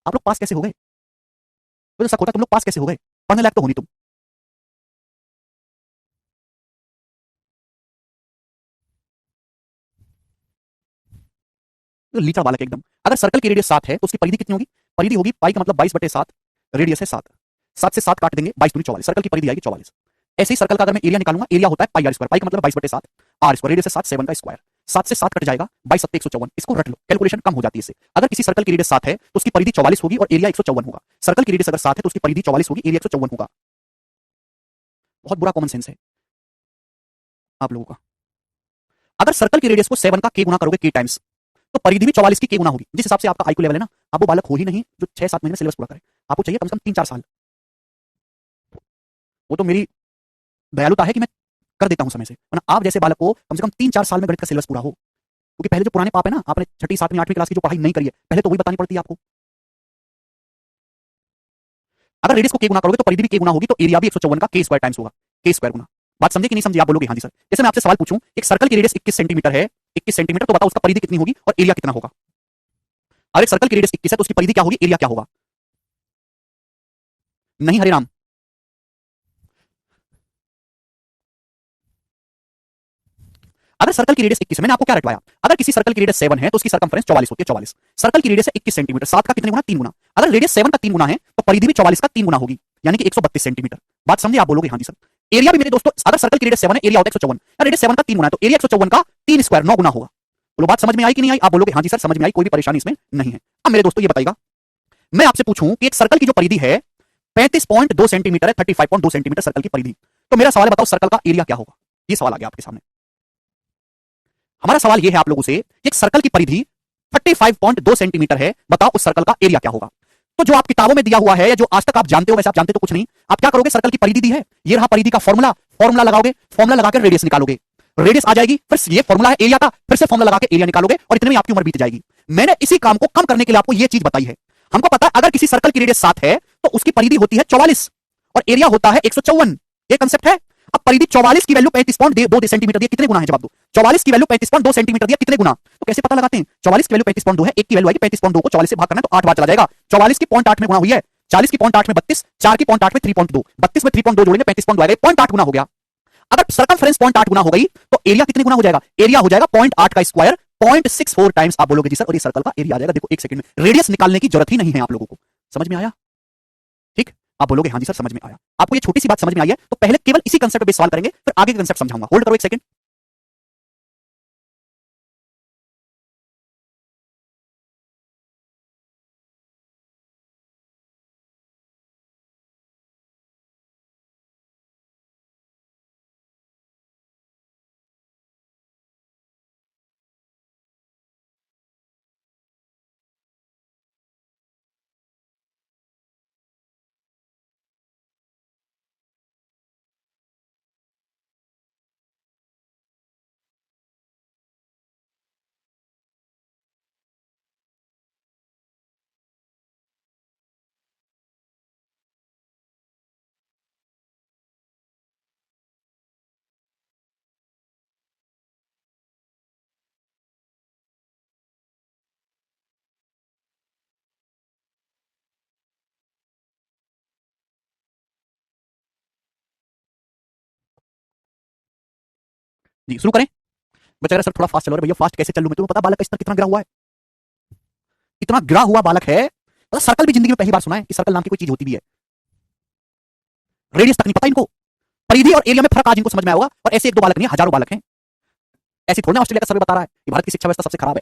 आप लोग पास कैसे हो गए, तो शक होता तुम लोग पास कैसे हो गए, पढ़ने लायक तो होनी तुम। तो लीचा बालक एकदम। अगर सर्कल की रेडियस 7 है तो उसकी परिधि कितनी होगी, परिधि होगी पाई का मतलब 22/7, रेडियस है 7, 7 से 7 काट देंगे, 22 दूनी 44, सर्कल की परिधि आएगी 44। ऐसे ही सर्कल का अगर मैं एरिया निकालूंगा, एरिया होता है पाई r स्क्वायर, पाई का मतलब 22/7, r स्क्वायर, रेडियस है 7, 7 का स्क्वायर, 7 से 7 कट जाएगा, 22 7 154। इसको रट लो, कैलकुलेशन कम हो जाती है इससे। अगर किसी सर्कल की रेडियस 7 है तो उसकी परिधि 44 होगी और एरिया 154 होगा। सर्कल की रेडियस अगर 7 है तो उसकी परिधि 44 होगी, एरिया 154 होगा। बहुत बुरा कॉमन सेंस है आप लोगों का। अगर सर्कल की रेडियस को 7 का k गुना करोगे k टाइम्स, तो परिधि भी 44 की k गुना होगी। जिस हिसाब से आपका आईक्यू लेवल है ना, आप वो बालक हो ही नहीं जो 6-7 महीने में सिलेबस पूरा करे। आपको चाहिए कम से कम 3-4 साल। वो तो मेरी दयालुता है कि मैं कर देता हूं समय से, वरना आप जैसे बालक को कम से कम 3-4 साल में गणित का सिलेबस पूरा हो। क्योंकि पहले जो पुराने पाप है ना, आपने 6ठी 7वीं 8वीं क्लास की जो पढ़ाई नहीं करी है, पहले तो वही बतानी पड़ती है आपको। अगर रेडियस को k गुना करोगे तो परिधि भी k गुना होगी, तो एरिया भी 154 का k स्क्वायर टाइम्स होगा। k स्क्वायर गुना। बात समझे कि नहीं समझे? आप बोलोगे हाँ जी सर। जैसे मैं आपसे सवाल पूछूं, एक सर्कल की रेडियस 21 सेंटीमीटर है, 21 सेंटीमीटर, तो बताओ उसका परिधि कितनी होगी और एरिया कितना होगा? और एक सर्कल की रेडियस 21 है तो उसकी परिधि क्या होगी, एरिया क्या होगा? नहीं हरे राम। अगर सर्कल की रेडियस 21 है, मैंने आपको क्या रटवाया? अगर किसी सर्कल की रेडियस 7 है तो उसकी सर्कमफरेंस 44 होती है, 44। सर्कल की रेडियस है 21 सेंटीमीटर, 7 का कितने गुना? 3 गुना। अगर रेडियस 7 का 3 गुना है तो परिधि भी 44 का 3 गुना होगी, यानी कि 132 सेंटीमीटर। बात समझे? आप बोलोगे हाँ जी सर। एरिया भी मेरे दोस्तों, अगर सर्कल की रेडियस 7 है, एरिया होता है 154, रेडियस 7 का 3 गुना है, तो एरिया 154 का 3 स्क्वायर 9 गुना होगा। बोलो बात समझ में आई कि नहीं आई? आप बोलोगे हाँ जी सर समझ में आई, कोई भी परेशानी इसमें नहीं है। अब मेरे दोस्तों ये बताइएगा, मैं आपसे पूछूं कि एक सर्कल की जो परिधि है 35.2 सेंटीमीटर है, 35.2 सेंटीमीटर सर्कल की परिधि, तो मेरा सवाल है बताओ सर्कल का एरिया क्या होगा? ये सवाल आ गया आपके सामने। हमारा सवाल यह है आप लोगों से कि एक सर्कल की परिधि 35.2 सेंटीमीटर है, बताओ उस सर्कल का एरिया क्या होगा? तो जो आप किताबों में दिया हुआ है या जो आज तक आप जानते हो, वैसे आप जानते तो कुछ नहीं, आप क्या करोगे? सर्कल की परिधि दी है, ये रहा परिधि का फॉर्मूला, फॉर्मूला लगाओगे, फॉर्मूला लगाकर रेडियस निकालोगे, रेडियस आ जाएगी, फिर ये फॉर्मूला है एरिया का, फिर से फॉर्मूला लगा के एरिया निकालोगे और इतने में आपकी उम्र बीत जाएगी। मैंने इसी काम को कम करने के लिए आपको ये चीज बताई है। हमको पता है अगर किसी सर्कल की रेडियस 7 है तो उसकी परिधि होती है 44 और एरिया होता है 154। ये कंसेप्ट है। अब परिधि 44 की वैल्यू 35.2 सेंटीमीटर दिया, कितने गुना है? जवाब दो। 44 की वैल्यू 35.2 सेंटीमीटर दिया, कितने गुना? तो कैसे पता लगाते हैं? 44 की वैल्यू 35.2 है, एक की वैल्यू आएगी 35.2 को 44 से भाग करना है तो 8 बार चला जाएगा। 44 की 0.8 में गुना हुई है, 40 की 0.8 में 32, 4 की 0.8 में 3.2, 32 में 3.2 जोड़ेंगे 35.2 आएगा, 0.8 गुना हो गया। अगर सरकमफ्रेंस 0.8 गुना हो गई तो एरिया कितने गुना हो जाएगा? एरिया हो जाएगा 0.8 का स्क्वायर 0.64 टाइम्स। आप बोलोगे जी सर और ये सर्कल का एरिया आ जाएगा। देखो एक सेकंड में रेडियस निकालने की जरूरत ही नहीं है आप लोगों को। समझ में आया? ठीक, आप बोलोगे हाँ जी सर समझ में आया। आपको ये छोटी सी बात समझ में आई है तो पहले केवल इसी कंसेप्ट पे सवाल करेंगे, फिर आगे के कंसेप्ट समझाऊंगा। होल्ड करो एक सेकंड। जी शुरू करें? बेचारा सर थोड़ा फास्ट चलो। भैया फास्ट कैसे चलूं मैं? तुम्हें पता बालक का स्तर कितना गिरा हुआ है? इतना गिरा हुआ बालक है। पता सर्कल भी जिंदगी में पहली बार सुना है कि सर्कल नाम की कोई चीज होती भी है। रेडियस तक नहीं पता इनको। परिधि और एरिया में फर्क आज इनको समझ में आएगा। और ऐसे एक दो बालक नहीं, हजारों बालक हैं। ऐसी थोड़ी ना ऑस्ट्रेलिया का सर्वे बता रहा है कि भारत की शिक्षा व्यवस्था सबसे खराब है।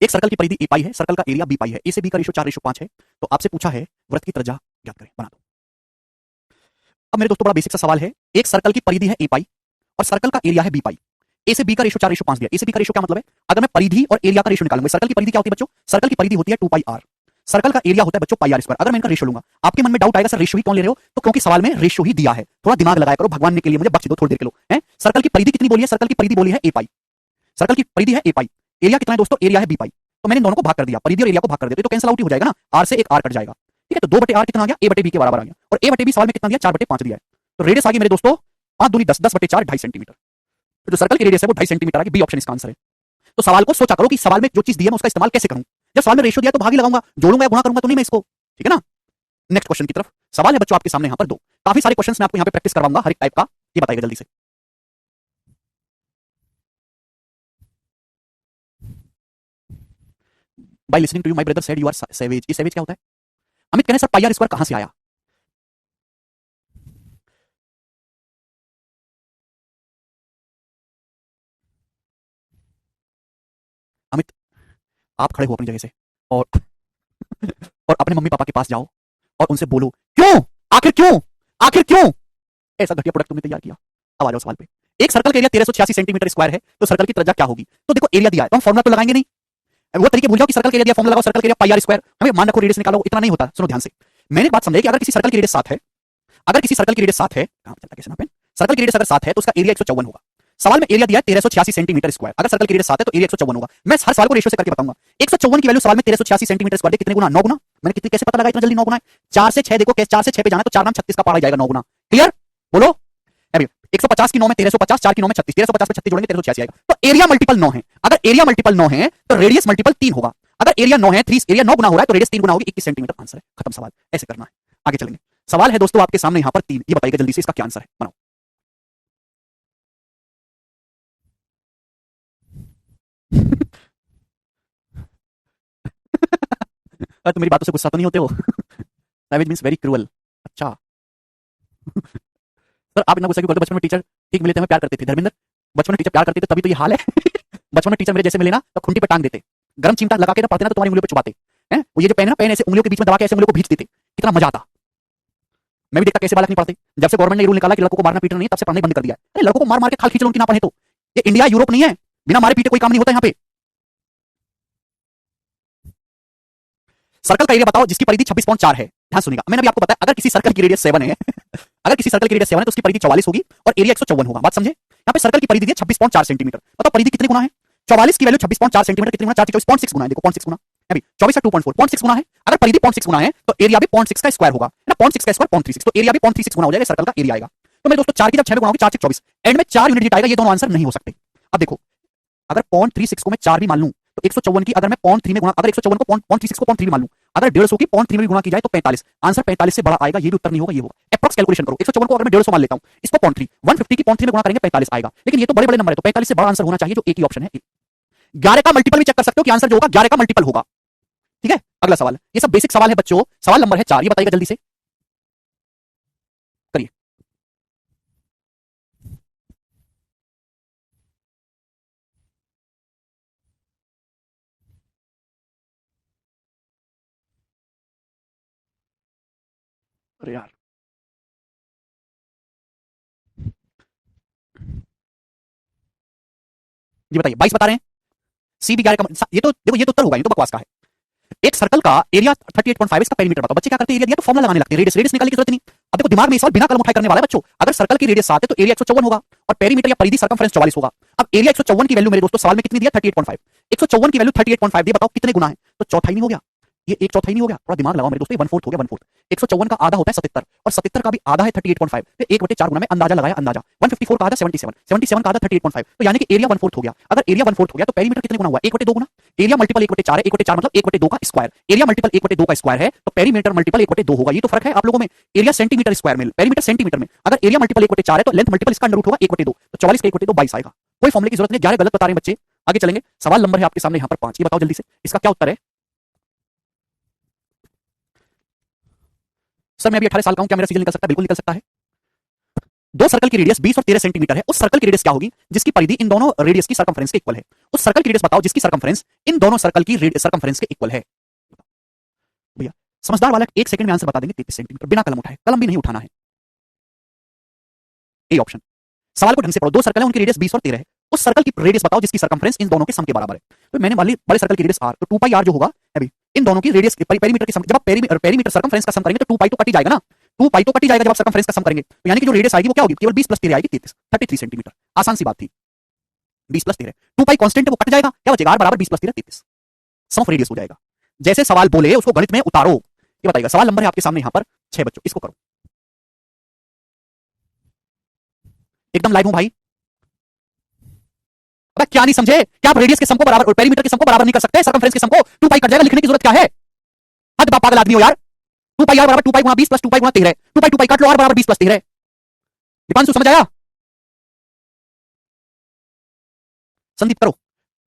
एक सर्कल की परिधि ए पाई है, सर्कल का एरिया बी पाई है, ए से बी का रेशो 4:5 है। तो आपसे पूछा है वृत्त की त्रिज्या ज्ञात करें, बना दो। अब मेरे दोस्तों बड़ा बेसिक सा सवाल है। एक सर्कल की परिधि है ए पाई और सर्कल का एरिया है बी पाई। ए से बी का रेशो 4:5 दिया। ए से बी का रेशो क्या मतलब है? अगर मैं परिधि और एरिया का रेशो निकालूंगा, सर्कल की परिधि क्या होती है बच्चों? सर्कल की परिधि होती है 2 पाई आर। सर्कल का एरिया होता है बच्चों पाई आर स्क्वायर। अगर मैं इनका रेशो लूंगा, आपके मन में डाउट आएगा सर रेशो ही क्यों ले रहे हो? तो क्योंकि सवाल में रेशो ही दिया है। थोड़ा दिमाग लगाया करो, भगवान ने के लिए मुझे बख्श दो थोड़ी देर के लिए। हैं? सर्कल की परिधि कितनी बोली है? सर्कल की परिधि बोली है ए पाई। सर्कल की परिधि है ए पाई। एरिया कितना है दोस्तों? एरिया है बी पाई। तो मैंने दोनों को भाग कर दिया, परिधि और एरिया को भाग कर दिया, तो कैंसिल आउट ही हो जाएगा ना। आर से एक आर कट जाएगा। ठीक है, तो 2/r कितना आ गया? a/b के बराबर आ गया। और a/b सवाल में कितना दिया? 4/5 दिया है। तो रेडियस आ गई मेरे दोस्तों 5 दूनी 10, 10/4 2.5 सेंटीमीटर। तो जो सर्कल की रेडियस है वो 2.5 सेंटीमीटर आ गई। बी ऑप्शन इसका आंसर है। तो सवाल को सोचा करो कि सवाल में जो चीज दी है मैं उसका इस्तेमाल कैसे करूं। जब सवाल में रेशो दिया तो भाग ही लगाऊंगा, जोड़ूंगा या गुणा करूंगा तो नहीं मैं इसको। ठीक है ना? नेक्स्ट क्वेश्चन की तरफ। सवाल है बच्चों आपके सामने यहाँ पर दो, काफी सारे क्वेश्चंस मैं आपको यहाँ पे प्रैक्टिस करवाऊंगा हर एक टाइप का। ये बताइएगा जल्दी से। By listening to you my brother said you are savage. ये सैवेज क्या होता है? अमित कहने सर पाई आर स्क्वायर कहां से आया? अमित आप खड़े हो अपनी जगह से और और अपने मम्मी पापा के पास जाओ और उनसे बोलो क्यों, आखिर क्यों, आखिर क्यों ऐसा घटिया प्रोडक्ट तुमने तैयार किया। अब आ जाओ सवाल पे। एक सर्कल का एरिया 1386 सेंटीमीटर स्क्वायर है, तो सर्कल की त्रिज्या क्या होगी? तो देखो एरिया दिया है तो हम फॉर्मूला तो लगाएंगे नहीं, वो तरीके भूल जाओ कि सर्कल के एरिया दिया, फॉर्मूला लगाओ, सर्कल के एरिया पाई आर स्क्वायर, हमें मान रखो रेडियस निकालो, इतना नहीं होता। सुनो ध्यान से, मैंने बात समझाई कि अगर किसी सर्कल की रेडियस 7 है, अगर किसी सर्कल की रेडियस 7 है, कहां चला कैसे नापें, सर्कल की रेडियस अगर 7 है तो उसका एरिया 154 होगा। सवाल में एरिया दिया है 1386 सेंटीमीटर स्क्वायर, अगर सर्कल की रेडियस 7 है तो एरिया 154 होगा। मैं हर सवाल को रेशियो से करके बताऊंगा। 154 की वैल्यू सवाल में 1386 सेंटीमीटर स्क्वायर कितने गुना? 9 गुना। मैंने कितनी कैसे पता लगा इतना जल्दी 9 गुना है? 4 से 6 देखो, कैसे 4 से 6 पे जाना तो 4 नाम 36 का पार आ जाएगा 9 गुना। क्लियर? बोलो। अभी 150 की 9 में 1350, 4 की 9 में 36, 1350 पे 36 जोड़ेंगे 1386 आएगा। तो एरिया मल्टीपल 9 है, अगर एरिया मल्टीपल 9 है तो रेडियस मल्टीपल 3 होगा। अगर एरिया 9 है, 3 एरिया 9 गुना हो रहा है तो रेडियस 3 गुना होगी, 21 सेंटीमीटर आंसर है। खत्म सवाल, ऐसे करना है। आगे चलेंगे। सवाल है दोस्तों आपके सामने यहां पर 3, ये बताइएगा जल्दी से इसका क्या आंसर है, बनाओ। तो मेरी बातों से गुस्सा तो नहीं होते हो? Savage means very cruel. अच्छा सर आप इतना गुस्सा क्यों करते हो? बचपन में टीचर ठीक मिले थे, हमें प्यार करते थे धर्मेंद्र, बचपन में टीचर प्यार करते थे तभी तो ये हाल है। बचपन में टीचर मेरे जैसे मिले ना तो खुंटी पे टांग देते, गरम चिमटा लगा के ना पढ़ते ना तो तुम्हारी उंगलियों पे चुबाते हैं, वो ये जो पेन है ना, पेन ऐसे उंगलियों के बीच में दबा के ऐसे उंगलियों को भींच देते, कितना मजा आता। मैं भी देखता कैसे बालक नहीं पढ़ते। जब से गवर्नमेंट ने रूल निकाला कि लड़कों को मारना पीटना नहीं, तब से पढ़ना बंद कर दिया। अरे लड़कों को मार मार के खाल खींच लो उनकी ना पढ़े तो। ये इंडिया यूरोप नहीं है, बिना मारे पीटे कोई काम नहीं होता यहाँ पे। सर्कल का एरिया बताओ जिसकी परिधि 26.4 है। ध्यान सुनिएगा, मैंने अभी आपको बताया अगर किसी सर्कल की रेडियस 7 है अगर किसी सर्कल की रेडियस 7 है तो उसकी परिधि 44 होगी और एरिया 154 होगा। बात समझे? यहाँ पे सर्कल की परिधि है 26.4 सेंटीमीटर। बताओ परिधि कितने गुना है? 44 की वैल्यू 26.4 सेंटीमीटर कितने गुना? 4 24.6 गुना है। देखो 0.6 गुना, अभी 24 का 2.4 0.6 गुना है। अगर परिधि 0.6 गुना है तो एरिया भी 0.6 का स्क्वायर होगा ना, 0.6 का स्क्वायर 0.36, तो एरिया भी 0.36 गुना हो जाएगा, सर्कल का एरिया आएगा। तो मेरे दोस्तों 4 की जब 6 में गुणा होगी 4 6 24, एंड में 4 यूनिट आएगा। ये दोनों आंसर नहीं हो सकते। अब देखो अगर 0.36 को मैं 4 भी मान लूं तो 154 की अगर मैं 0.3 में गुणा, अगर 154 को 0.36 को 0.3 भी मान लूं, अगर 150 की 0.3 में भी गुणा की जाए तो 45, आंसर 45 से बड़ा आएगा। ये भी उत्तर नहीं होगा, ये होगा। एप्रोक्स कैलकुलेशन करो। 154 को अगर मैं 150 मान लेता हूं, इसको 0.3 150 की 0.3 में गुणा करेंगे 45 आएगा, लेकिन ये तो बड़े बड़े नंबर है तो 45 से बड़ा आंसर होना चाहिए, जो एक ही ऑप्शन है। 11 का मल्टीपल भी चेक कर सकते हो कि आंसर जो होगा 11 का मल्टीपल होगा। ठीक है, अगला सवाल, ये सब बेसिक सवाल है बच्चों। सवाल नंबर है 4, ये बताइएगा जल्दी से, करिए। अरे यार ये बताइए, 22 बता रहे हैं। सी भी 11 का, ये तो देखो ये तो उत्तर होगा, ये तो बकवास का है। एक सर्कल का एरिया 38.5, इसका पेरीमीटर बताओ। बच्चे क्या करते हैं, एरिया दिया तो फॉर्मूला लगाने लगते हैं, रेडियस रेडियस निकालने की जरूरत नहीं। अब देखो दिमाग में इस सवाल बिना कलम उठाए करने वाला है बच्चों। अगर सर्कल की रेडियस 7 है तो एरिया 154 होगा और पेरीमीटर या परिधि सर्कमफ्रेंस 44 होगा। अब एरिया 154 की वैल्यू मेरे दोस्तों सवाल में कितनी दिया? 38.5। 154 की वैल्यू 38.5 दी, बताओ कितने गुना है? तो चौथाई नहीं हो गया, ये एक चौथाई नहीं हो गया? थोड़ा दिमाग लगाओ मेरे दोस्तों, 1/4 हो गया, 1/4। 154 का आधा होता है 77 और 77 का भी आधा है 38.5, तो 1/4 गुना में अंदाजा लगाया, अंदाजा 154 का आधा 77, 77 का आधा 38.5, तो यानी कि एरिया 1/4 हो गया। अगर एरिया 1/4 हो गया तो पेरीमीटर कितने गुना हुआ? 1/2 गुना। एरिया मल्टीपल 1/4 है, 1/4 मतलब 1/2 का स्क्वायर। एरिया मल्टीपल 1/2 का स्क्वायर है तो पेरीमीटर मल्टीपल 1/2 होगा। ये तो फर्क है आप लोगों में, एरिया सेंटीमीटर स्क्वायर में, पेरीमीटर सेंटीमीटर में। अगर एरिया मल्टीपल 1/4 है तो लेंथ मल्टीपल इसका अंडर रूट होगा 1/2, तो 44 का 1/2 22 आएगा। कोई फॉर्मूले की जरूरत नहीं, 11 गलत बता रहे हैं बच्चे। आगे चलेंगे, सवाल नंबर है आपके सामने यहाँ पर 5, ये बताओ जल्दी से इसका क्या उत्तर है? सर मैं अभी 18 साल का हूं, क्या मेरा सीजन निकल सकता है? बिल्कुल निकल सकता है। दो सर्कल की रेडियस 20 और 13 सेंटीमीटर है, उस सर्कल की रेडियस क्या होगी जिसकी परिधि इन दोनों रेडियस की सर्कमफ्रेंस के इक्वल है? उस सर्कल की रेडियस बताओ जिसकी सर्कमफ्रेंस इन दोनों सर्कल की सर्कमफ्रेंस के इक्वल है। भैया समझदार वाला 1 सेकंड में आंसर बता देंगे, 33 सेंटीमीटर, बिना कलम उठाए, कलम भी नहीं उठाना है। A option. सवाल को ढंग से पढ़ो, दो सर्कल है उनकी रेडियस 20 और 13 है, उस सर्कल की रेडियस बताओ जिसकी सर्कमफ्रेंस इन दोनों के सम के बराबर है। तो मैंने मान ली बड़े सर्कल की रेडियस r, तो 2 पाई r जो होगा अभी इन दोनों की रेडियस पेरीमीटर के सम, जब आप पेरीमीटर सर्कमफ्रेंस का सम करेंगे तो 2 पाई तो कट ही जाएगा ना, 2 पाई तो कट ही जाएगा जब आप सर्कमफ्रेंस का सम करेंगे। तो यानी कि जो रेडियस आएगी वो क्या होगी? केवल 20 + 13 आएगी, 33 सेंटीमीटर। आसान सी बात थी, 20 + 13, 2 पाई कांस्टेंट है वो कट जाएगा, क्या बचेगा? r बराबर 20 + 13 33, सम ऑफ रेडियस हो जाएगा। जैसे सवाल बोले उसको गणित में उतारो। ये बताइएगा, सवाल नंबर है आपके सामने यहाँ पर 6 बच्चों, इसको करो। एकदम लाइव हूं भाई। अबे क्या नहीं समझे? क्या आप रेडियस के सम को बराबर और पेरीमीटर के सम को बराबर नहीं कर सकते? सर्कमफ्रेंस के सम को 2 पाई कट जाएगा, लिखने की जरूरत क्या है? हद बाप पागल आदमी हो यार। 2 पाई r बराबर 2 पाई गुणा 20 + 2 पाई गुणा 13, 2 पाई काट लो, r बराबर 20 + 13। दीपांशु समझ आया? संदीप करो।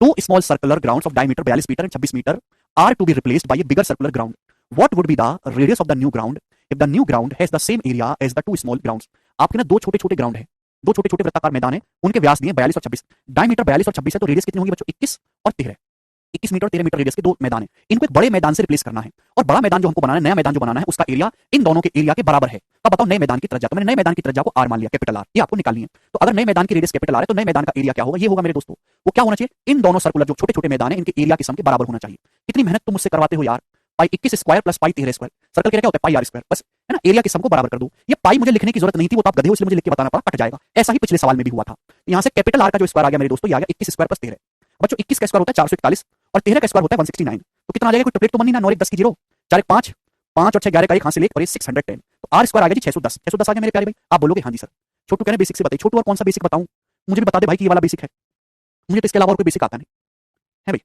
2 small circular grounds of diameter 42 metre and 26 metre are to be replaced by a bigger circular ground. What would be the radius of the new ground if the new ground has the same area as the two small grounds? आपके ना दो छोटे छोटे ground है, दो छोटे छोटे वृत्ताकार मैदान है, उनके व्यास दिए 42 और 26, डायमीटर 42 और 26 है, तो रेडियस कितनी होगी बच्चों? 21 और 13। 21 मीटर और 13 मीटर रेडियस के दो मैदान है, इनको एक बड़े मैदान से रिप्लेस करना है और बड़ा मैदान जो हमको बनाना है, नया मैदान जो बनाना है, उसका एरिया इन दोनों के एरिया के बराबर है। तो बताओ नए मैदान की त्रिज्या, तो मैंने नए मैदान की त्रिज्या को आर मान लिया, कैपिटल आर, ये आपको निकालनी है। तो अगर नए मैदान की रेडियस कैपिटल आर है तो नए मैदान का एरिया क्या होगा, ये होगा मेरे दोस्तों, वो क्या होना चाहिए, इन दोनों सर्कुलर जो छोटे छोटे मैदान है इनके एरिया की सम के बराबर होना चाहिए। कितनी मेहनत तुम मुझसे करवाते हो यार, पाई 21 square plus pi 13 square, circle का क्या होता है पाई आर स्क्वायर, बस है ना, एरिया की सम को बराबर कर दो। ये पाई मुझे लिखने की जरूरत नहीं थी, वो तो आप गधे हो इसलिए मुझे लिख के बताना पड़ा, कट जाएगा। ऐसा ही पिछले सवाल में भी हुआ था। यहाँ से कैपिटल आर का जो स्क्वायर आ गया मेरे दोस्तों, ये आ गया 21 स्क्वायर प्लस 13। बच्चों 21 का स्क्वायर होता है 441 और 13 का स्क्वायर होता है 169। तो कितना आ जाएगा, कोई ट्रिपलेट तो बनी ना, 9 1 10 की 0, 4 1 5, 5 और 6 11 का एक हाथ से लेकर और ये 610। तो आर स्क्वायर आ गया जी 610, 610 आ गया मेरे प्यारे भाई। आप बोलोगे हाँ जी सर, छोटू कह रहे बेसिक से बताइए। छोटू और कौन सा बेसिक बताऊं, मुझे भी बता दे भाई कि ये वाला बेसिक है, मुझे तो इसके अलावा और कोई बेसिक आता नहीं है भाई।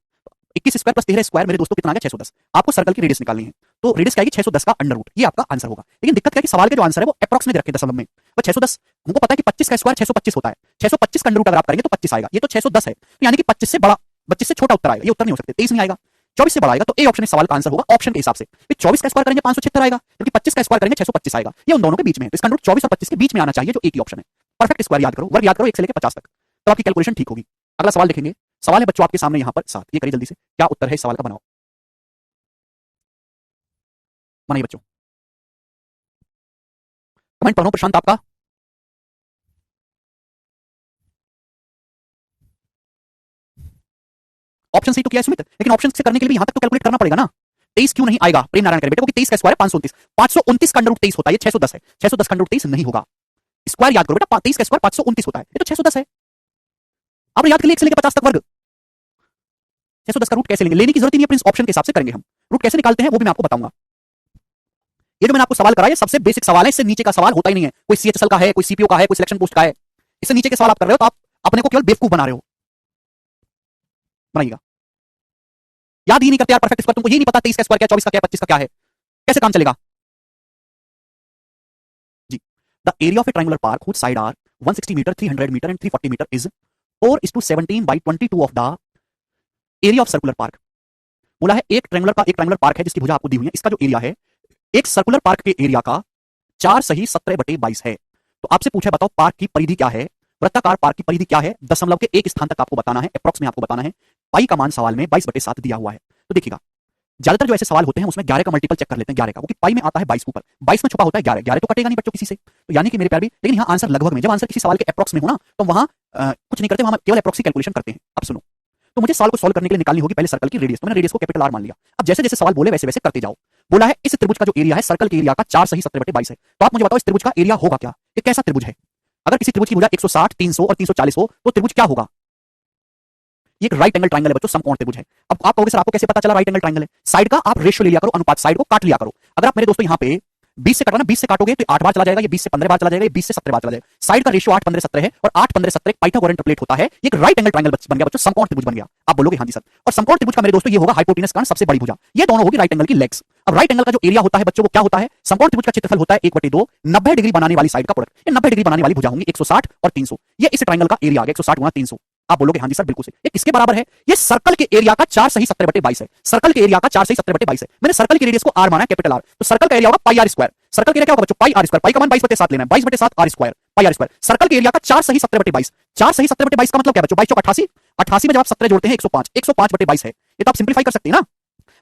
21 स्क्वायर प्लस 13 स्क्वायर मेरे दोस्तों कितना आ गया 610। आपको सर्कल की रेडियस निकालनी है, तो रेडियस क्या आएगी 610 का अंडर रूट, ये आपका आंसर होगा। लेकिन दिक्कत क्या है कि सवाल का जो आंसर है वो अप्रॉक्स में दे रखे दशमलव में, तो 610 हमको पता है कि 25 का स्क्वायर 625 होता है, 625 का अंडर रूट अगर आप करेंगे तो 25 आएगा, ये तो 610 है, तो यानी कि 25 से बड़ा 25 से छोटा उत्तर आएगा, ये उत्तर नहीं हो सकते, 23 नहीं आएगा। 24 से बड़ा आएगा तो ए ऑप्शन इस सवाल का आंसर होगा ऑप्शन के हिसाब से। 24 का स्क्वायर करेंगे 576 आएगा, जबकि 25 का स्क्वायर करेंगे 625 आएगा, ये उन दोनों के बीच में है, तो इसका अंडर रूट 24 और 25 के बीच में आना चाहिए, जो एक ही ऑप्शन है। परफेक्ट स्क्वायर याद करो, वर्ग याद करो 1 से लेकर 50 तक, तो आपकी कैलकुलेशन ठीक होगी। अगला सवाल देखेंगे, सवाल है बच्चों आपके सामने यहाँ पर 7, ये करिए जल्दी से, क्या उत्तर है इस सवाल का, बनाओ बनाइए बच्चों, कमेंट पढ़ो प्रशांत आपका। ऑप्शन सी तो किया है सुमित, लेकिन ऑप्शन से करने के लिए यहां तक तो कैलकुलेट करना पड़ेगा ना। 23 क्यों नहीं आएगा प्रेम नारायण करे बेटे, क्योंकि 23 का स्क्वायर है 529, 529 का अंडर रूट 23 होता है, ये 610 है, 610 का अंडर रूट 23 नहीं होगा। स्क्वायर याद करो बेटा, 23 का स्क्वायर 529 होता है, ये तो 610 है। अब याद कर लिए 1 से लेकर 50 तक वर्ग, 610 का रूट कैसे लेंगे, लेने की जरूरत ही नहीं, अपने ऑप्शन के हिसाब से करेंगे हम। रूट कैसे निकालते हैं वो भी मैं आपको बताऊंगा। ये जो मैंने आपको सवाल कराया सबसे बेसिक सवाल है, इससे नीचे का सवाल होता ही नहीं है। कोई सीएचएसएल का है, कोई सीपीओ का है, कोई सिलेक्शन पोस्ट का है, इससे नीचे के सवाल आप कर रहे हो तो आप अपने को केवल बेवकूफ बना रहे हो। बनाइएगा, याद ही नहीं करते यार परफेक्ट स्क्वायर, तुमको ये नहीं पता 23 का स्क्वायर क्या, 24 का क्या, 25 का क्या है, कैसे काम चलेगा जी। The area of a triangular park whose side are 160 metre, 300 metre and 340 metre is 4:17 by 22 of the area of circular park. बोला है एक ट्रायंगुलर पार्क है जिसकी भुजा आपको दी हुई है, इसका जो एरिया है एक सर्कुलर पार्क के एरिया का 4 सही 17/22 है। तो आपसे पूछा बताओ पार्क की परिधि क्या है, वृत्ताकार पार्क की परिधि क्या है, दशमलव के एक स्थान तक आपको बताना है, अप्रॉक्स में आपको बताना है। पाई का मान सवाल में 22/7 दिया हुआ है। तो देखिएगा ज्यादातर जो ऐसे सवाल होते हैं उसमें 11 का मल्टीपल चेक कर लेते हैं, 11 का, क्योंकि पाई में आता है 22 ऊपर, 22 में छुपा होता है 11, 11 तो कटेगा नहीं बच्चों किसी से, तो यानी कि मेरे प्यार भी, लेकिन यहाँ आंसर लगभग में, जब आंसर किसी सवाल के अप्रॉक्स में हो ना तो वहां कुछ नहीं करते, वहां केवल अप्रॉक्स की कैलकुलेशन करते हैं। अब सुनो, तो मुझे सवाल को सॉल्व करने के लिए निकालनी होगी पहले सर्कल की रेडियस, तो मैंने रेडियस को कैपिटल आर मान लिया। अब जैसे जैसे सवाल बोले वैसे वैसे करते जाओ। बोला है इस त्रिभुज का जो एरिया है सर्कल के एरिया का 4 सही 17/22 है, तो आप मुझे बताओ इस त्रिभुज का एरिया होगा क्या, ये कैसा त्रिभुज है। अगर किसी त्रिभुज की भुजा 160, 300 और 340 हो तो त्रिभुज क्या होगा, ये एक राइट एंगल ट्रायंगल है बच्चों, समकोण त्रिभुज है। अब आप कहोगे सर आपको कैसे पता चला राइट एंगल ट्रायंगल है, साइड का आप रेशियो ले लिया करो, अनुपात, साइड को काट लिया करो। अगर आप मेरे दोस्तों यहाँ पे 20 से कटवाना, 20 से काटोगे तो 8 बार चला जाएगा, ये 20 से 15 बार चला जाएगा, ये 20 से 17 बार चला जाएगा। साइड का रेशियो 8 15 17 है और 8 15 17 पाइथागोरन ट्रिपलेट होता है, ये एक राइट एंगल ट्रायंगल बन गया बच्चों, समकोण त्रिभुज बन गया। आप बोलोगे हाँ जी सर, और समकोण त्रिभुज का मेरे दोस्तों ये होगा हाइपोटेनस कर्ण सबसे बड़ी भुजा, ये दोनों होगी राइट एंगल की लेग्स। अब राइट एंगल का जो एरिया होता है बच्चों वो क्या होता है, समकोण त्रिभुज का क्षेत्रफल होता है 1/2, 90 डिग्री बनाने वाली साइड का प्रोडक्ट, ये 90 डिग्री बनाने वाली भुजा होंगी 160 और 300, ये इस ट्रायंगल का एरिया आ गया 160 गुणा 300। आप बोलोगे हाँ जी सर बिल्कुल से, ये किसके बराबर है, ये सर्कल के एरिया का 4 सही 17/22 है, सर्कल के एरिया का 4 सही 17/22 है। मैंने सर्कल की रेडियस को आर माना है कैपिटल आर, तो सर्कल का एरिया होगा पाई आर स्क्वायर, सर्कल के एरिया क्या होगा बच्चों पाई आर स्क्वायर, पाई का मान 22/7 लेना है, 22/7 r square pi r square. Circle के एरिया का 4 सही 17/22, 4 सही 17/22 का मतलब क्या बच्चों, 22 चौक 88, 88 में जब आप 17 जोड़ते हैं 105, 105/22 है, ये तो आप सिंपलीफाई कर सकते हैं ना,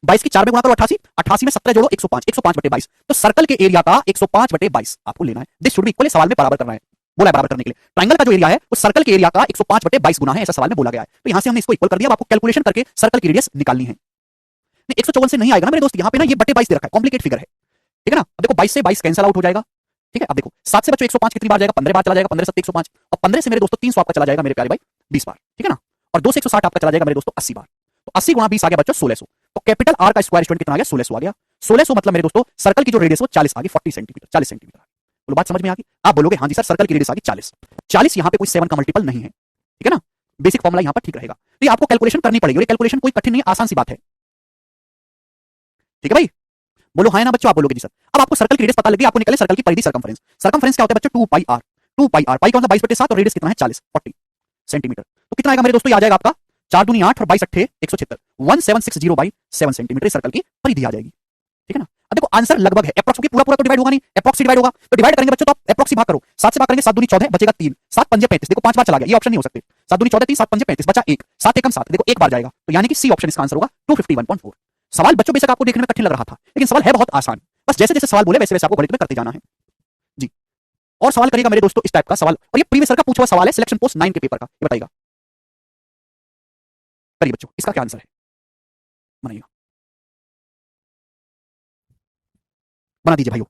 22 की 4 में गुणा करो 88, 88 में 17 जोड़ो 105, 105/22, तो सर्कल के एरिया का 105/22 आपको लेना है। दिस शुड बी इक्वल, सवाल में बराबर करना है, बोला है बराबर करने के लिए। ट्रायंगल का जो एरिया है वो सर्कल के एरिया का 105/22 गुना है, ऐसा सवाल में बोला गया है। तो यहां से हमने इसको इक्वल कर दिया, अब आपको कैलकुलेशन करके सर्कल की रेडियस निकालनी है। 154 से नहीं आएगा ना मेरे दोस्त, यहाँ पे ना ये बटे 22 दे रखा है, कॉम्प्लिकेट फिगर है, ठीक है ना। अब देखो 22 से 22 कैंसिल आउट हो जाएगा, ठीक है। अब देखो 7 से बच्चों 105 कितनी बार जाएगा, 15 बार चला जाएगा, 15 7 105, और 15 से मेरे दोस्तों 300 आपका चला जाएगा मेरे प्यारे भाई 20 बार, ठीक है ना। और 2 से 160 आपका चला जाएगा मेरे दोस्तों 80 बार, तो 80 गुणा 20 आ गया बच्चों 1600। तो कैपिटल आर का स्क्वायर स्टूडेंट कितना आ गया, 1600 आ गया। 1600 मतलब मेरे दोस्तों सर्कल की जो रेडियस वो 40 आ गई, 40 सेंटीमीटर, 40 सेंटीमीटर। बोलो बात समझ में आ गई। आप बोलोगे हाँ जी सर सर्कल की रेडियस आ गई 40, 40 यहाँ पे कोई 7 का मल्टीपल नहीं है, ठीक है ना, बेसिक फॉर्मुला यहाँ पर ठीक रहेगा। तो ये आपको कैलकुलेशन करनी पड़ेगी, और ये कैलकुलेशन कोई कठिन नहीं, आसान सी बात है, ठीक है भाई। बोलो हाँ ना बच्चों, आप बोलोगे जी सर। अब आपको सर्कल की रेडियस पता लगी, आपको निकले सर्कल की परिधि सर्कमफ्रेंस। सर्कमफ्रेंस क्या होता है बच्चों, 2 पाई आर, 2 पाई आर, पाई कौन सा 22/7 और रेडियस कितना है 40 सेंटीमीटर। तो कितना आएगा मेरे दोस्तों, ये आ जाएगा आपका 4 दूनी 8 और 22 अट्ठे 176, 1760/7 सेंटीमीटर सर्कल की परिधि आ जाएगी, ठीक है ना। अब देखो आंसर लगभग है, अप्रॉक्स पूरा पूरा तो डिवाइड होगा नहीं, अप्रॉक्स डिवाइड होगा, तो डिवाइड करेंगे बच्चों तो आप अप्रॉक्स भाग करो, 7 से भाग करेंगे 7 दूनी 14 बचेगा 3, 7 पंजे 35, देखो 5 बार चला गया, ये ऑप्शन नहीं हो सकते। 7 दूनी 14, 3 7 5 35, बचा 1, 7 एकम 7, देखो एक बार जाएगा, तो यानी कि सी ऑप्शन इसका आंसर होगा 251.4। सवाल बच्चों बेशक आपको देखने में कठिन लग रहा था, लेकिन सवाल है बहुत आसान, बस जैसे जैसे सवाल बोले वैसे वैसे आपको गणित में करते जाना है जी। और सवाल करिएगा मेरे दोस्तों इस टाइप का सवाल, और ये प्रीवियस ईयर का पूछा हुआ सवाल है सिलेक्शन पोस्ट 9 के पेपर का, ये बताइएगा करिए बच्चों इसका क्या आंसर है, बनाइएगा, बना दीजिए भाइयों।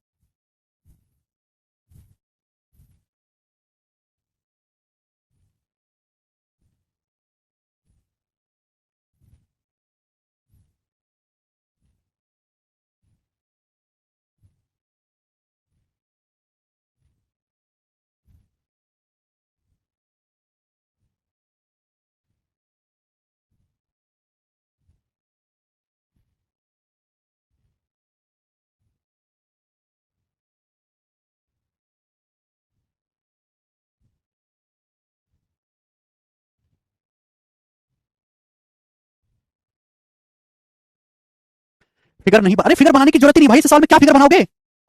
फिगर नहीं, अरे फिगर बनाने की जरूरत ही नहीं भाई, इस सवाल में क्या फिगर बनाओगे,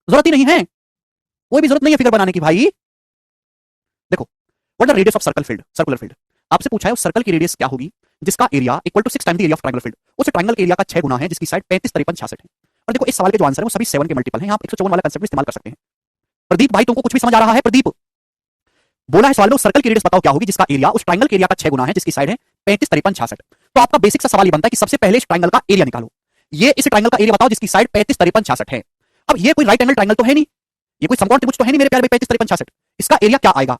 जरूरत ही नहीं है, कोई भी जरूरत नहीं है फिगर बनाने की भाई। देखो what the radius of circle field, circular field आपसे पूछा है, उस सर्कल की रेडियस क्या होगी जिसका area equal to 6 time the area of triangle field, उस ट्रायंगल के एरिया का 6 गुना है जिसकी साइड 35 53 66 है। और देखो इस सवाल के जो आंसर है वो सभी 7 के मल्टीपल हैं, आप 154 वाला कंसेप्ट इस्तेमाल कर सकते हैं। प्रदीप भाई तुमको कुछ भी समझ आ रहा है? प्रदीप बोला है सवाल में उस सर्कल की रेडियस बताओ क्या होगी जिसका एरिया उस ट्रायंगल के एरिया का 6 गुना है जिसकी साइड है 35 53 66। तो आपका बेसिक सा सवाल ये बनता है कि सबसे पहले इस ट्रायंगल का एरिया निकालो, ये इस ट्रायंगल का एरिया बताओ जिसकी साइड 35 53 66 है। अब ये कोई राइट एंगल ट्रायंगल तो है नहीं, ये कोई समकोण त्रिभुज तो है नहीं मेरे प्यारे भाई 35 53 66, इसका एरिया क्या आएगा?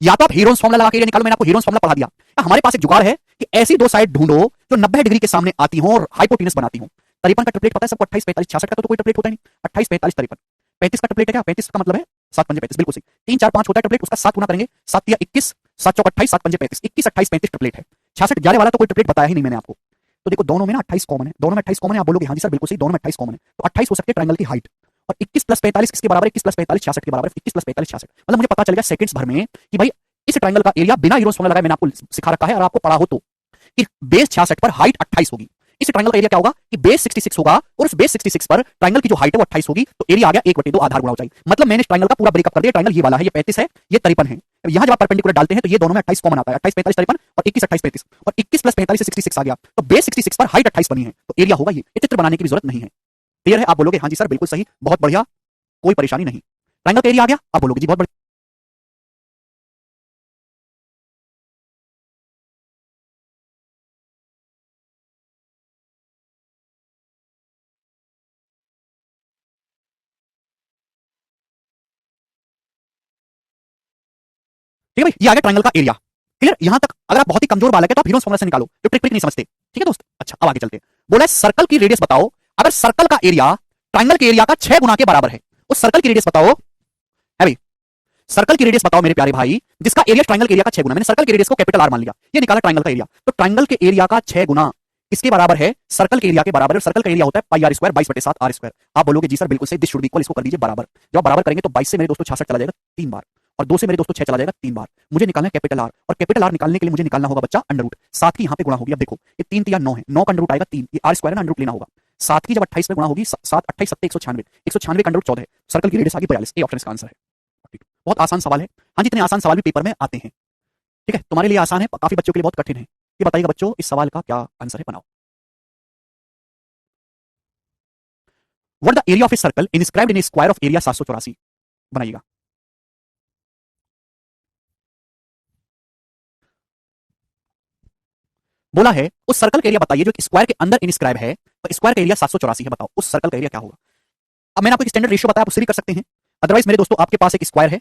या तो आप हीरोन्स फॉर्मूला लगा के एरिया निकालो, मैंने आपको हीरोन्स फॉर्मूला पढ़ा दिया, या हमारे पास एक जुगाड़ है कि ऐसी दो साइड ढूंढो जो 90 डिग्री के सामने आती हो और हाइपोटेनस बनाती हो। 53 का ट्रिपलेट पता है सबको, 28 45 66 का तो कोई ट्रिपलेट होता ही नहीं, 28 45 53, 35 का ट्रिपलेट है क्या? 35 का मतलब है 7 5 35, बिल्कुल सही, 3 4 5 होता है ट्रिपलेट, उसका 7 गुना करेंगे, 7 या 21, 7 चौक 28, 7 5 35, 21 28 35 ट्रिपलेट है। 66 11 वाला तो कोई ट्रिपलेट बताया ही नहीं मैंने आपको। तो देखो दोनों में ना 28 कॉमन है, दोनों में 28 कॉमन है, आप बोलोगे हाँ जी सर बिल्कुल सही, दोनों में 28 कॉमन है, तो 28 हो सकते हैं ट्रायंगल की हाइट, और 21 प्लस 45 किसके बराबर है? 21 प्लस 45 66 के बराबर है, 21 प्लस 45 66, मतलब मुझे पता चल गया सेकंड्स भर में कि भाई इस ट्रायंगल का एरिया बिना हीरोस फॉर्मूला लगाए मैंने आपको सिखा रखा है और आपको पढ़ा हो तो कि बेस 66 पर हाइट 28 होगी, इस ट्रायंगल का एरिया क्या होगा कि बेस 66 होगा और उस बेस 66 पर ट्रायंगल की जो हाइट है वो 28 होगी, तो एरिया आ गया 1/2 आधार गुणा ऊंचाई। मतलब मैंने इस ट्रायंगल का पूरा ब्रेकअप कर दिया, ट्रायंगल ये वाला है, ये 35 है, ये 53 है, यहां जब आप परपेंडिकुलर डालते हैं तो ये दोनों में 28 कॉमन आता है, 28 45 53 और 21 28 35, और 21 प्लस 45 से 66 आ गया, तो बेस 66 पर हाइट 28 बनी है, तो एरिया होगा ये चित्र बनाने की भी जरूरत नहीं है। क्लियर है? आप बोलोगे हाँ जी सर बिल्कुल सही, बहुत बढ़िया, कोई परेशानी नहीं, ट्रायंगल का एरिया आ गया, आप बोलोगे जी बहुत बढ़िया। ठीक है भाई, ये आ गया ट्रायंगल का एरिया। क्लियर? यहां तक अगर आप बहुत ही कमजोर बालक है तो आप हीरोस फॉर्मूला से निकालो, जो ट्रिक ट्रिक नहीं समझते। ठीक है दोस्त? अच्छा अब आगे चलते हैं। बोला सर्कल की रेडियस बताओ, अगर सर्कल का एरिया ट्रायंगल के एरिया का 6 गुना के बराबर है, उस सर्कल की रेडियस बताओ, है भाई सर्कल की रेडियस बताओ मेरे प्यारे भाई जिसका एरिया ट्रायंगल के एरिया का 6 गुना, मैंने सर्कल की रेडियस को कैपिटल आर मान लिया, ये निकाला ट्रायंगल का एरिया, तो ट्रायंगल के एरिया का 6 गुना किसके बराबर है? सर्कल के एरिया के बराबर है, सर्कल का एरिया होता है पाई आर स्क्वायर 22/7 आर स्क्वायर। आप बोलोगे जी सर बिल्कुल सही, दिस शुड बी इक्वल, इसको कर दीजिए बराबर। जब आप बराबर करेंगे तो 22 से मेरे दोस्तों 66 चला जाएगा 3 बार, और 2 से मेरे दोस्तों 6 चला जाएगा 3 बार। मुझे निकालना है कैपिटल आर, और कैपिटल आर निकालने के लिए मुझे निकालना होगा बच्चा अंडर रूट, 7 की यहां पे गुणा होगी। अब देखो ये 3 3 9 है, 9 का अंडर रूट आएगा 3, ये आर स्क्वायर है ना, अंडर रूट लेना होगा। 7 की जब 28 में गुणा होगी, 7 28 7 196, 196 का अंडर रूट 14 है, सर्कल की रेडियस आ गई 42, ए ऑप्शन इसका आंसर है। बहुत आसान सवाल है, हाँ जितने आसान सवाल भी पेपर में आते हैं। ठीक है, तुम्हारे लिए आसान है, काफी बच्चों के लिए बहुत कठिन है। ये बताइएगा बच्चों इस सवाल का क्या आंसर है, बनाओ। What the area of a circle inscribed in A square of area 784, बनाइएगा। बोला है उस सर्कल का एरिया बताइए जो स्क्वायर के अंदर इनस्क्राइब है, तो स्क्वायर का एरिया 784 है, बताओ उस सर्कल का एरिया क्या होगा। अब मैंने आपको एक स्टैंडर्ड रेशियो बताया, आप उससे भी कर सकते हैं, अदरवाइज मेरे दोस्तों आपके पास एक स्क्वायर है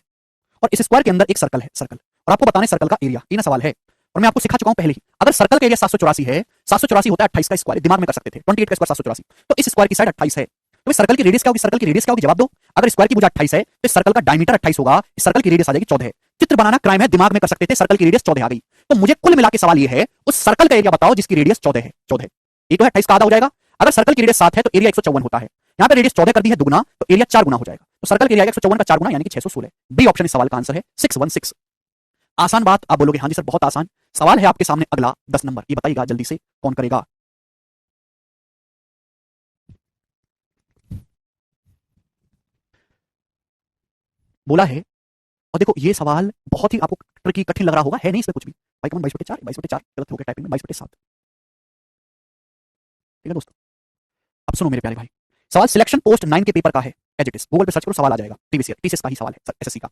और इस स्क्वायर के अंदर एक सर्कल है, सर्कल, और आपको बताना है सर्कल का एरिया, ये ना सवाल है, और मैं आपको सिखा चुका हूं पहले ही। अगर सर्कल का एरिया 784 है, 784 होता है 28 का स्क्वायर, दिमाग में कर सकते थे 28 का स्क्वायर 784, तो इस स्क्वायर की साइड 28 है, तो इस सर्कल की रेडियस क्या होगी? सर्कल की रेडियस क्या होगी जवाब दो। अगर स्क्वायर की भुजा 28 है तो सर्कल का डायमीटर 28 होगा, इस सर्कल की रेडियस आ जाएगी 14 है। चित्र बनाना क्राइम है, दिमाग में कर सकते थे, सर्कल की रेडियस 14 आ गई, तो मुझे कुल मिला के सवाल ये है उस सर्कल का एरिया बताओ जिसकी रेडियस 14 है, 14 ये तो है 28 का आधा हो जाएगा। अगर सर्कल की रेडियस 7 है तो एरिया 154 होता है, यहां पे रेडियस 14 कर दी है दुगुना, तो एरिया 4 गुना हो जाएगा, तो सर्कल का एरिया 154 का 4 गुना यानी कि 616। बी ऑप्शन इस सवाल का आंसर है 616। आसान बात, आप बोलोगे हाँ जी सर बहुत आसान। सवाल है आपके सामने अगला 10 नंबर, ये बताइएगा जल्दी से कौन करेगा। बोला है, और देखो ये सवाल बहुत ही आपको ट्रिकी कठिन लग रहा होगा, है नहीं इसमें कुछ भी, पाई का मान 22/4, 22/4 गलत हो गया टाइपिंग में, 22/7। ठीक है दोस्तों, अब सुनो मेरे प्यारे भाई, सवाल सिलेक्शन पोस्ट 9 के पेपर का है, एज इट इज, गूगल पे सर्च करो सवाल आ जाएगा, प्रीवियस ईयर टीसीएस का ही सवाल है, एसएससी का।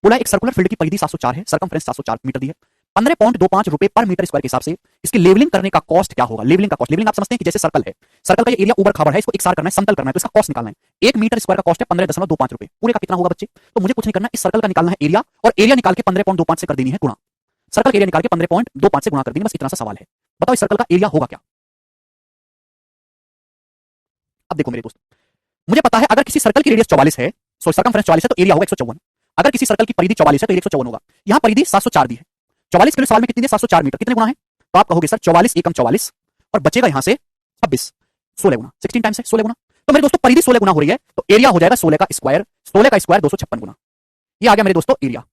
बोला एक सर्कुलर फील्ड की परिधि 704 है, सरकमफ्रेंस 704 मीटर दी है, 15.25 रुपए पर मीटर स्क्वायर के हिसाब से इसकी लेवलिंग करने का कॉस्ट क्या होगा? लेवलिंग का कॉस्ट, लेवलिंग आप समझते हैं कि जैसे सर्कल है, सर्कल का ये एरिया ऊपर खाबर है, इसको एकसार करना है, समतल करना है, तो इसका कॉस्ट निकालना है। 1 मीटर स्क्वायर का कॉस्ट है 15.25 रुपए, पूरे का कितना होगा बच्चे? तो मुझे कुछ नहीं करना, इस सर्कल का निकालना है एरिया, और एरिया निकाल के 15.25 से कर देनी है गुणा, सर्कल का एरिया निकाल के 15.25 से गुणा कर देंगे, बस इतना सा सवाल है। बताओ इस सर्कल का एरिया होगा क्या? अब देखो मेरे दोस्त, मुझे पता है अगर किसी सर्कल की रेडियस 44 है, सो सर्कमफ्रेंस 44 है, तो एरिया होगा 154। अगर किसी सर्कल की परिधि 44 है तो एरिया 154 होगा। यहां परिधि 704 दी है, 44 के लिए सवाल में कितनी दी? 704 मीटर, कितने गुना है? तो आप कहोगे सर 44 एकम 44, और बचेगा यहां से 26, 16 गुना, 16 टाइम्स है 16 गुना। तो मेरे दोस्तों परिधि 16 गुना हो रही है, तो एरिया हो जाएगा 16 का स्क्वायर, 16 का स्क्वायर 256 गुना। ये आ गया मेरे दोस्तों एरिया,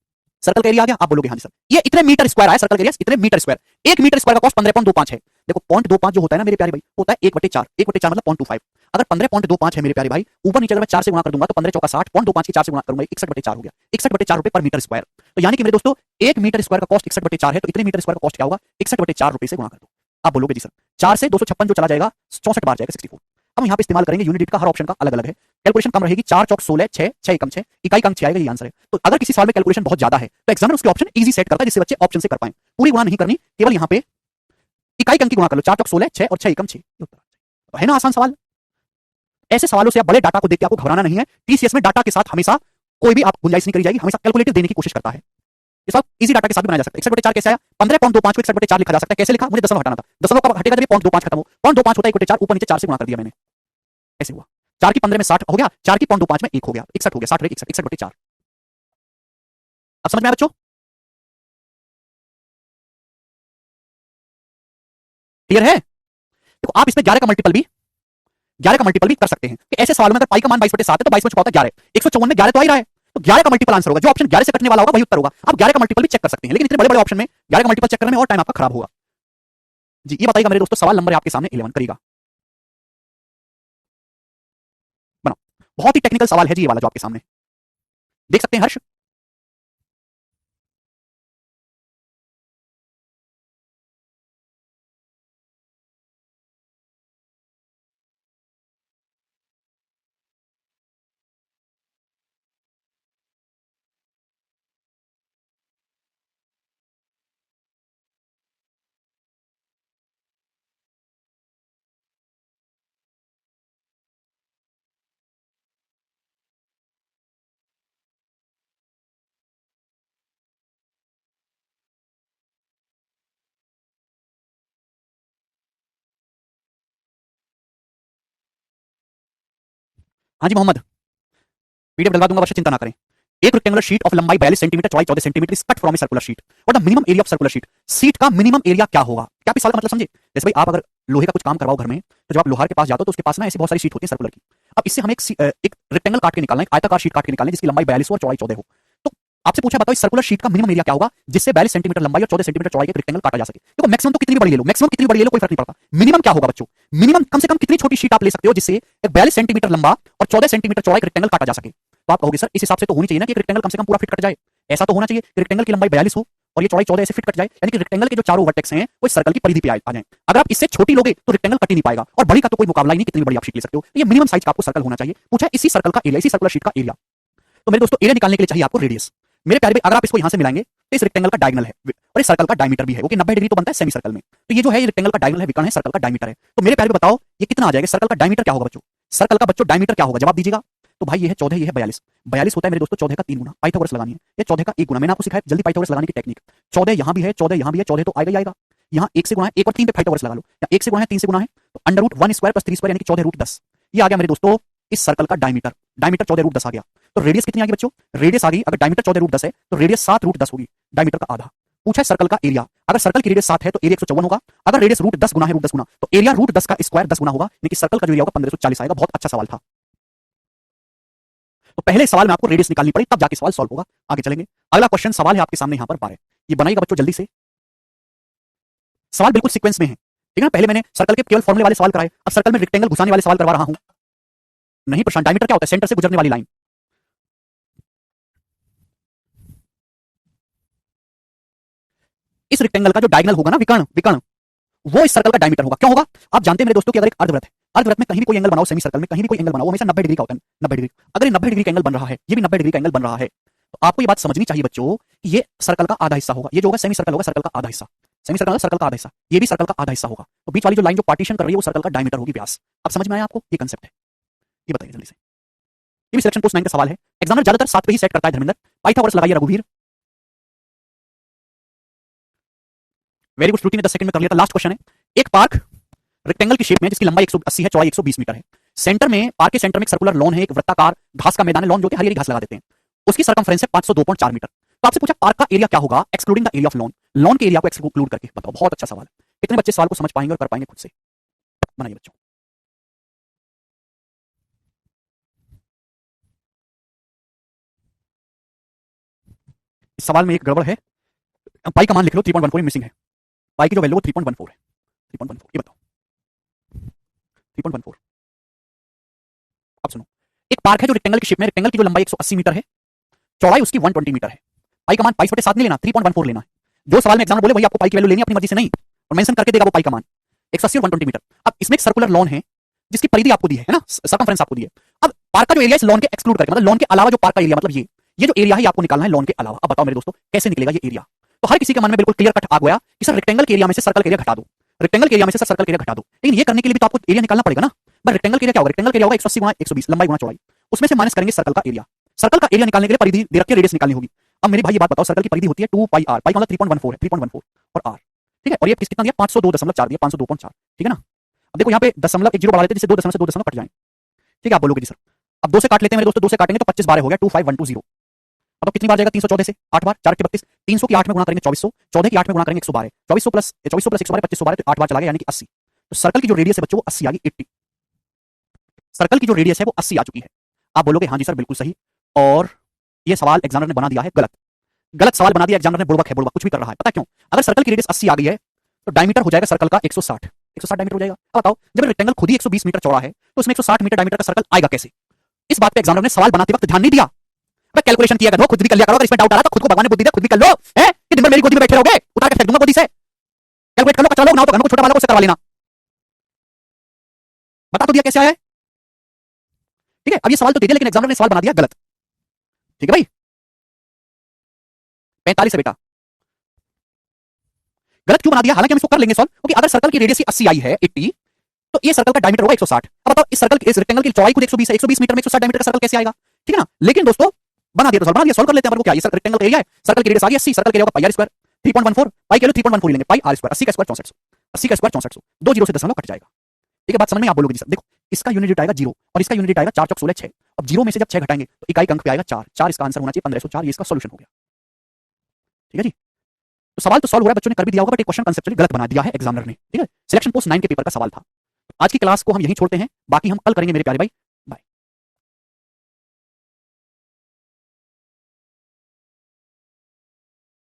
सर्कल का एरिया आ गया। आप बोलोगे हाँ जी सर ये इतने मीटर स्क्वायर आया, सर्कल का एरिया इतने मीटर स्क्वायर, 1 मीटर स्क्वायर का कॉस्ट 15.25 है। देखो 0.25 जो होता है ना मेरे प्यारे भाई, होता है 1/4, 1/4 मतलब 0.25। अगर 15.25 है मेरे प्यारे भाई, ऊपर नीचे अगर मैं 4 से गुणा कर दूंगा तो 15 चौका 60, 0.25 के 4 से गुणा करूंगा 61/4 हो गया, 61/4 रुपए पर मीटर स्क्वायर। तो यानी कि मेरे दोस्तों 1 मीटर स्क्वायर का कॉस्ट 61/4 है, तो इतने मीटर स्क्वायर का कॉस्ट क्या होगा? 61/4 रुपए से गुणा कर दो। आप बोलोगे जी सर 4 से 256 जो चला जाएगा 64 बार जाएगा 64। हम यहाँ पे इस्तेमाल करेंगे यूनिट का, हर ऑप्शन का अलग अलग है, कैलकुलेशन कम रहेगी, 4 चौक 16, 6 6 एकम 6, इकाई का अंक 6 आएगा, ये आंसर है। तो अगर किसी सवाल में कैलकुलेशन बहुत ज्यादा है तो एग्जामिनर उसके ऑप्शन इजी सेट करता है जिससे बच्चे ऑप्शन से कर पाए, पूरी गुणा नहीं करनी, केवल यहाँ पे इकाई का अंक की गुणा कर लो, 4 चौक 16, 6 और 6 एकम 6, तो है ना आसान सवाल। ऐसे सवालों से आप बड़े डाटा को देख के आपको घबराना नहीं है, टीसीएस में डाटा के साथ हमेशा कोई भी आप गुंजाइश नहीं करी जाएगी, हमेशा कैलकुलेटिव देने की कोशिश करता है। ये सब इजी डाटा के साथ भी बनाया जा सकता है। 61/4 कैसे आया? 15.25 को 61/4 लिखा जा सकता है, कैसे लिखा? मुझे दशमलव हटाना था, दशमलव कब हटेगा जब ये 0.25 खत्म हो, 0.25 होता है 1/4, ऊपर नीचे 4 से गुणा कर दिया मैंने, ऐसे हुआ। 4 की 15 में 60 हो गया, 4 की 0.25 में 1 हो गया, 61 हो गया, 60 रहे 61, 61/4। अब समझ में आया बच्चों? क्लियर है? देखो आप इसमें 11 का मल्टीपल भी कर सकते हैं कि ऐसे सवालों में अगर पाई का मान 22/7 है तो 22 में छुपा होता है 11, 154 में 11 तो आ ही रहा है, तो 11 का मल्टीपल आंसर होगा, जो ऑप्शन 11 से कटने वाला होगा वही उत्तर होगा। आप 11 का मल्टीपल भी चेक कर सकते हैं, लेकिन इतने बड़े बड़े ऑप्शन में 11 का मल्टीपल चेक करने में और टाइम आपका खराब होगा। जी ये बताइएगा मेरे दोस्तों, सवाल नंबर है आपके सामने 11 करिएगा, बनाओ। बहुत ही टेक्निकल सवाल है जी ये वाला जो आपके सामने देख सकते हैं हर्ष। हाँ जी मोहम्मद, पीडीएफ डलवा दूंगा, अवश्य चिंता ना करें। एक रेक्टेंगुलर शीट ऑफ लंबाई 42 सेंटीमीटर, चौड़ाई 14 centimetre is cut from a circular sheet, what the minimum area of circular sheet. Sheet का मिनिमम एरिया क्या होगा? क्या आप इस सवाल का मतलब समझे? जैसे भाई आप अगर लोहे का कुछ काम करवाओ घर में, तो जब आप लोहार के पास जाते हो तो उसके पास ना ऐसी बहुत सारी शीट होती है सर्कुलर की। अब इससे हमें एक रेक्टेंगल काट के निकालना है, एक आयताकार शीट काट के निकालना है जिसकी लंबाई 42 और चौड़ाई 14 हो। तो आपसे पूछा बताओ इस सर्कुलर शीट का मिनिमम एरिया क्या होगा जिससे 42 सेंटीमीटर लंबाई और 14 सेंटीमीटर चौड़ाई का रेक्टेंगल काटा जा सके। देखो मैक्सिमम तो कितनी भी बड़ी ले लो, मैक्सिमम कितनी बड़ी ले लो कोई फर्क नहीं पड़ता, मिनिमम क्या होगा बच्चों? मिनिमम कम से कम कितनी छोटी शीट आप ले सकते हो जिससे एक 42 सेंटीमीटर लंबा और 14 सेंटीमीटर चौड़ाई का रेक्टेंगल काटा जा सके। तो आप कहोगे सर इस हिसाब से तो होनी चाहिए ना कि रेक्टेंगल कम से कम पूरा फिट कट जाए, ऐसा तो होना चाहिए कि रेक्टेंगल की लंबाई 42 हो और ये चौड़ाई 14 ऐसे फिट कट जाए, यानी कि रेक्टेंगल के जो चारों वर्टेक्स हैं वो सर्कल की परिधि पे आ जाएं। अगर आप इससे छोटी लोगे तो रेक्टेंगल कट ही नहीं पाएगा, और बड़ी का तो कोई मुकाबला ही नहीं, कितनी बड़ी आप शीट ले सकते हो। तो ये मिनिमम साइज का आपको सर्कल होना चाहिए। पूछा इसी सर्कल का एरिया, इसी सर्कुलर शीट का एरिया। तो मेरे दोस्तों एरिया निकालने के लिए चाहिए आपको रेडियस। मेरे प्यारे भाई अगर आप इसको यहां से मिलाएंगे तो इस रेक्टेंगल का डायगोनल है और इस सर्कल का डायमीटर भी है, वो कि 90 डिग्री तो बनता है सेमी सर्कल में। तो ये जो है ये रेक्टेंगल का डायगोनल है, विकर्ण है, सर्कल का डायमीटर है। तो मेरे प्यारे भाई बताओ ये कितना आ जाएगा? सर्कल का डायमीटर क्या होगा बच्चों? सर्कल का बच्चों डायमीटर क्या होगा? जवाब दीजिएगा। तो भाई ये है 14, ये है 42, 42 होता है मेरे दोस्तों 14 का 3 गुना, पाइथागोरस लगानी है। ये 14 का 1 गुना, मैंने आपको सिखाया जल्दी पाइथागोरस लगाने की टेक्निक। 14 यहां भी है, 14 यहां भी है, 14 तो आएगा ही आएगा। यहां 1 से गुणा है, 1 और 3 पे पाइथागोरस लगा लो, या 1 से गुणा है 3 से गुणा है, तो under root 1 square plus 3 square यानी कि 14√10। ये आ गया मेरे दोस्तों इस सर्कल का डायमीटर, डायमीटर 14√10 आ गया। तो रेडियस कितनी आ गई बच्चों? रेडियस आ गई, अगर डायमीटर 14√10 है तो रेडियस 7√10 होगी, डायमीटर का आधा। पूछा है सर्कल का एरिया, अगर सर्कल की रेडियस 7 है तो एरिया 154 होगा, अगर रेडियस √10 गुना है, √10 गुना, तो एरिया √10 का स्क्वायर 10 गुना होगा, यानी कि सर्कल का जो एरिया होगा 1540 आएगा। बहुत अच्छा सवाल था। तो पहले सवाल में आपको रेडियस निकालनी पड़ी तब जाके सवाल सॉल्व होगा। आगे चलेंगे, अगला क्वेश्चन सवाल है आपके सामने यहां पर 12, ये बनाइएगा बच्चों जल्दी से। सवाल बिल्कुल सीक्वेंस में है, ठीक है ना? पहले मैंने सर्कल के केवल फॉर्मूले वाले सवाल कराए, अब सर्कल में रेक्टेंगल घुसाने वाले सवाल करवा रहा हूं। नहीं प्रशांत, डायमीटर क्या होता है? सेंटर से गुजरने वाली लाइन। इस रेक्टेंगल का जो डायगोनल होगा ना, विकर्ण विकर्ण, वो इस सर्कल का डायमीटर होगा। क्यों होगा? आप जानते हैं मेरे दोस्तों कि अगर एक अर्धवृत्त है, अर्धवृत्त में कहीं भी कोई एंगल बनाओ, सेमी सर्कल में कहीं भी कोई एंगल बनाओ, वो हमेशा 90 डिग्री का होता है, 90 डिग्री। अगर ये 90 डिग्री का एंगल बन रहा है, ये भी 90 डिग्री का एंगल बन रहा है, तो आपको ये बात समझनी चाहिए बच्चों कि ये सर्कल का आधा हिस्सा होगा। ये जो होगा सेमी सर्कल होगा, सर्कल का आधा हिस्सा, सेमी सर्कल सर्कल का आधा हिस्सा, ये भी सर्कल का आधा हिस्सा होगा। तो बीच वाली जो लाइन जो पार्टीशन कर रही है वो सर्कल का डायमीटर होगी, व्यास। अब समझ में आया आपको? ये कंसेप्ट है। ये बताइए जल्दी से। ये भी सिलेक्शन पोस्ट 9 का सवाल है, एग्जामिनर ज्यादातर 7 पे ही सेट करता है। धर्मेंद्र, पाइथागोरस लगाइए रघुवीर। वेरी गुड, श्रुति ने 10 सेकंड में कर लिया था। लास्ट क्वेश्चन है, एक पार्क रेक्टेंगल की शेप में जिसकी लंबाई 180 है, चौड़ाई 120 मीटर है। सेंटर में, पार्क के सेंटर में एक सर्कुलर लॉन है, एक वृत्ताकार घास का मैदान है, लॉन जो कि हरी हरी घास लगा देते हैं। उसकी सरकमफ्रेंस है 502.4 मीटर। तो आपसे पूछा पार्क का एरिया क्या होगा excluding the area of lawn, lawn के एरिया को एक्सक्लूड करके बताओ। बहुत अच्छा सवाल है। कितने बच्चे सवाल को समझ पाएंगे और कर पाएंगे खुद से? बनाइए बच्चों। इस सवाल में एक गड़बड़ है, पाई का मान लिख लो, 3.14 मिसिंग है। पाई की जो वैल्यू वो 3.14 है, 3.14। ये बताओ 3.14। अब सुनो, एक पार्क है जो रेक्टेंगल की शेप में, रेक्टेंगल की जो लंबाई 180 मीटर है, चौड़ाई उसकी 120 मीटर है। पाई का मान 22/7 नहीं लेना, 3.14 लेना है। जो सवाल में एग्जाम बोले वही आपको पाई की वैल्यू लेनी है, अपनी मर्जी से नहीं, और मेंशन करके देगा वो पाई का मान 180 और 120 मीटर। अब इसमें एक सर्कुलर लॉन है जिसकी परिधि आपको दी है ना, सर्कमफ्रेंस आपको दी है। अब पार्क का जो एरिया इस लॉन के एक्सक्लूड करके, मतलब लॉन के अलावा जो पार्क का एरिया, मतलब ये जो एरिया है आपको निकालना है लॉन के अलावा। अब बताओ मेरे दोस्तों कैसे निकलेगा ये एरिया? तो हर किसी के मन में बिल्कुल क्लियर कट आ गया कि सर रेक्टेंगल के एरिया में से सर्कल के एरिया घटा दो, रेक्टेंगल के एरिया में से सर्कल के एरिया घटा दो। लेकिन ये करने के लिए भी तो आपको एरिया निकालना पड़ेगा ना। बट रेक्टेंगल के एरिया क्या होगा? रेक्टेंगल के एरिया होगा 180 गुणा 120, लंबाई गुणा चौड़ाई, उसमें से माइनस करेंगे सर्कल का एरिया। सर्कल का एरिया निकालने के लिए परिधि दे रखी है, रेडियस निकालनी होगी। अब मेरे भाई ये बात बताओ, सर्कल की परिधि होती है 2 पाई आर, पाई का मतलब 3.14 है, 3.14 और आर, ठीक है। और ये कितना दिया? 502.4 दिया, 502.4, ठीक है ना। अब देखो यहाँ पे दशमलव एक जीरो बढ़ा लेते हैं जिससे 2 दशमलव से 2 दशमलव कट जाए, ठीक है। आप बोलोगे जी सर अब 2 से काट लेते हैं मेरे दोस्तों, 2 से काटेंगे तो 25 बार हो गया, 25120। अब कितनी बार जाएगा? 314 से 8 बार, 4 के 32, 300 की 8 में गुणा करेंगे 2400, 14 की 8 में गुणा करेंगे 112, 2400 प्लस 112 2500 बार, तो 8 बार चला गया यानी कि 80। तो सर्कल की जो रेडियस है बच्चों वो 80 आ गई, 80। सर्कल की जो रेडियस है वो 80 आ चुकी है। आप बोलोगे हाँ जी सर बिल्कुल सही, और ये सवाल एग्जामिनर ने बना दिया है गलत। गलत सवाल बना दिया एग्जामिनर ने, बुड़बक है, बुड़बक कुछ भी कर रहा है। पता क्यों? अगर सर्कल की रेडियस 80 आ गई है तो डायमीटर हो जाएगा सर्कल का 160, 160 डायमीटर हो जाएगा। अब बताओ जब रेक्टेंगल खुद ही 120 मीटर चौड़ा है तो उसमें 160 मीटर डायमीटर का सर्कल आएगा कैसे? इस बात पे एग्जामिनर ने सवाल बनाते वक्त ध्यान नहीं दिया। अबे कैलकुलेशन किया करो, खुद भी कर लिया करो। अगर इसमें डाउट आ रहा तो खुद को भगवान ने बुद्धि दिया, खुद भी कर लो। हैं कि दिन भर मेरी गोदी में बैठे रहोगे? उतार के फेंक दूंगा गोदी से। कैलकुलेट कर लो, कचरा लोग ना तो घर को छोटा वाला को उससे करवा लेना। बता तो दिया कैसे आया है, ठीक है। अब ये सवाल तो दे दिया लेकिन एग्जामिनर ने सवाल बना दिया गलत, ठीक है भाई। 45 है बेटा, गलत क्यों बना दिया? हालांकि हम इसको कर लेंगे सॉल्व, क्योंकि अगर सर्कल की रेडियस 80 आई है 80, तो ये सर्कल का डायमीटर होगा 160। अब बताओ इस सर्कल इस रेक्टेंगल की चौड़ाई खुद 120 है, 120 मीटर में 160 डायमीटर का सर्कल कैसे आएगा? ठीक है ना। लेकिन दोस्तों बना दिया तो सॉल्व, बना दिया, सॉल्व कर लेते हैं। पर वो क्या, ये रेक्टेंगल का एरिया है, सर्कल की रेडियस आ गई 80, सर्कल का एरिया होगा पाई आर स्क्वायर, 3.14 पाई के लिए 3.14 लेंगे, पाई आर स्क्वायर, 80 का स्क्वायर 6400, 80 का स्क्वायर 6400, 2 जीरो से दशमलव कट जाएगा, ठीक है। बात समझ में? आप बोलोगे जी सर देखो इसका यूनिट डिजिट आएगा 0 और इसका यूनिट डिजिट आएगा 4 चौक 16 6। अब 0 में से जब 6 घटाएंगे तो इकाई अंक पे आएगा 4, 4 इसका आंसर होना चाहिए 1504, ये इसका सॉल्यूशन हो गया, ठीक है जी। तो सवाल तो सॉल्व हो रहा है, बच्चों ने कर भी दिया होगा, बट एक क्वेश्चन कंसेप्चुअली गलत बना दिया है एग्जामिनर ने, ठीक है। सिलेक्शन पोस्ट 9 के पेपर का सवाल था। आज की क्लास को हम यहीं छोड़ते हैं, बाकी हम कल करेंगे मेरे प्यारे भाई।